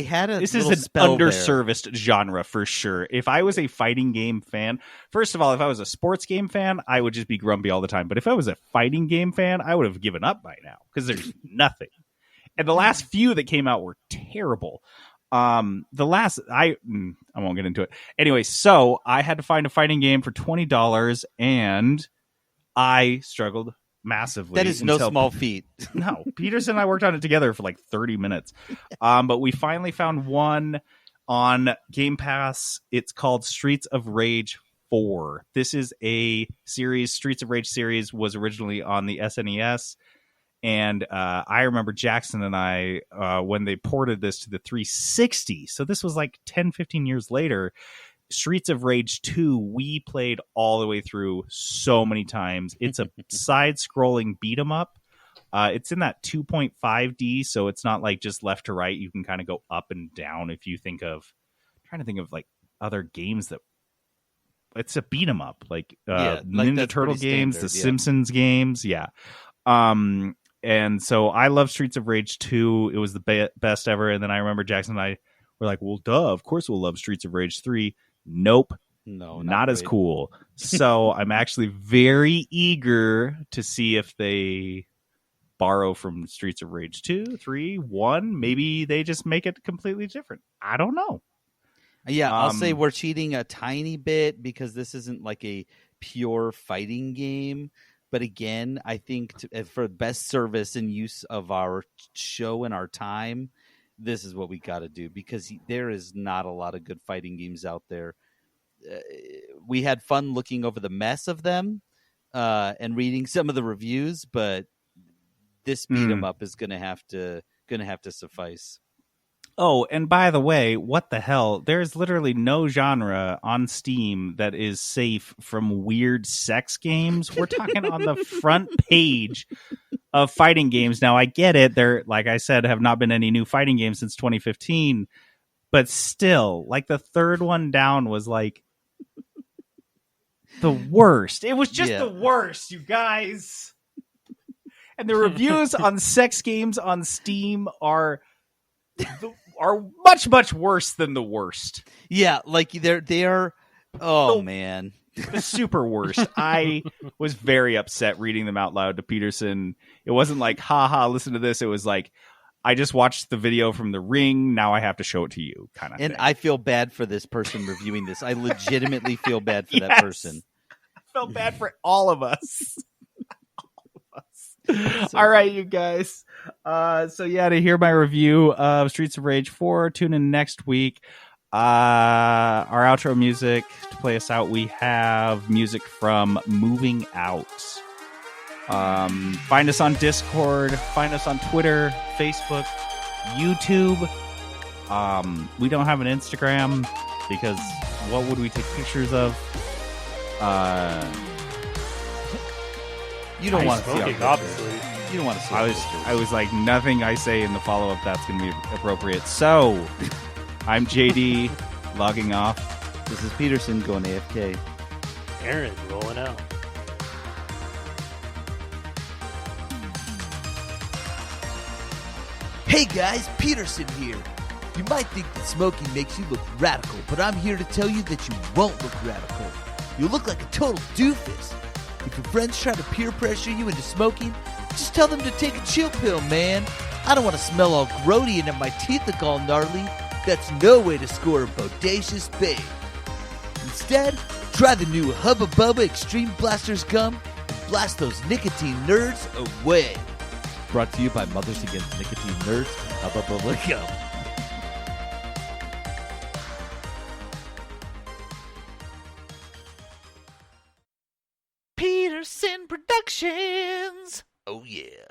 had a This little is an spell there. underserviced genre for sure. If I was a fighting game fan, first of all, if I was a sports game fan, I would just be grumpy all the time. But if I was a fighting game fan, I would have given up by now because there's nothing. And the last few that came out were terrible. I won't get into it. Anyway, so I had to find a fighting game for $20 and I struggled massively. That is no small feat. No, Peterson and I worked on it together for like 30 minutes. But we finally found one on Game Pass. It's called Streets of Rage 4. This is a series. Streets of Rage series was originally on the SNES. And I remember Jackson and I, when they ported this to the 360, so this was like 10, 15 years later, Streets of Rage 2, we played all the way through so many times. It's a side-scrolling beat-em-up. It's in that 2.5D, so it's not like just left to right. You can kind of go up and down if you think of, I'm trying to think of like other games that, it's a beat-em-up, like Ninja Turtle games, standard, the Simpsons games, yeah. And so I love Streets of Rage 2. It was the best ever. And then I remember Jackson and I were like, well, duh, of course we'll love Streets of Rage 3. Nope. No, not as cool. So I'm actually very eager to see if they borrow from Streets of Rage 2, 3, 1. Maybe they just make it completely different. I don't know. Yeah, I'll say we're cheating a tiny bit because this isn't like a pure fighting game. But again, I think for best service and use of our show and our time, this is what we got to do, because there is not a lot of good fighting games out there. We had fun looking over the mess of them and reading some of the reviews, but this beat 'em up is gonna have to suffice. Oh, and by the way, what the hell? There's literally no genre on Steam that is safe from weird sex games. We're talking on the front page of fighting games. Now, I get it. There, like I said, have not been any new fighting games since 2015. But still, like the third one down was like the worst. It was just the worst, you guys. And the reviews on sex games on Steam are much, much worse than the worst. Yeah, like they are. Oh man, the super worst. I was very upset reading them out loud to Peterson. It wasn't like, haha, listen to this. It was like, I just watched the video from The Ring. Now I have to show it to you, kind of. And thing. I feel bad for this person reviewing this. I legitimately feel bad for that person. I felt bad for all of us. All right, you guys. So yeah, to hear my review of Streets of Rage 4, tune in next week. Our outro music to play us out, we have music from Moving Out. Find us on Discord, find us on Twitter, Facebook, YouTube. We don't have an Instagram because what would we take pictures of? You don't want to see our pictures. Obviously. You don't want to see. I was like, nothing I say in the follow up that's going to be appropriate. So, I'm JD logging off. This is Peterson going AFK. Aaron rolling out. Hey guys, Peterson here. You might think that smoking makes you look radical, but I'm here to tell you that you won't look radical. You'll look like a total doofus. If your friends try to peer pressure you into smoking, just tell them to take a chill pill, man. I don't want to smell all grody and have my teeth look all gnarly. That's no way to score a bodacious babe. Instead, try the new Hubba Bubba Extreme Blasters gum and blast those nicotine nerds away. Brought to you by Mothers Against Nicotine Nerds. Hubba Bubba Gum. Peterson Productions. Oh yeah.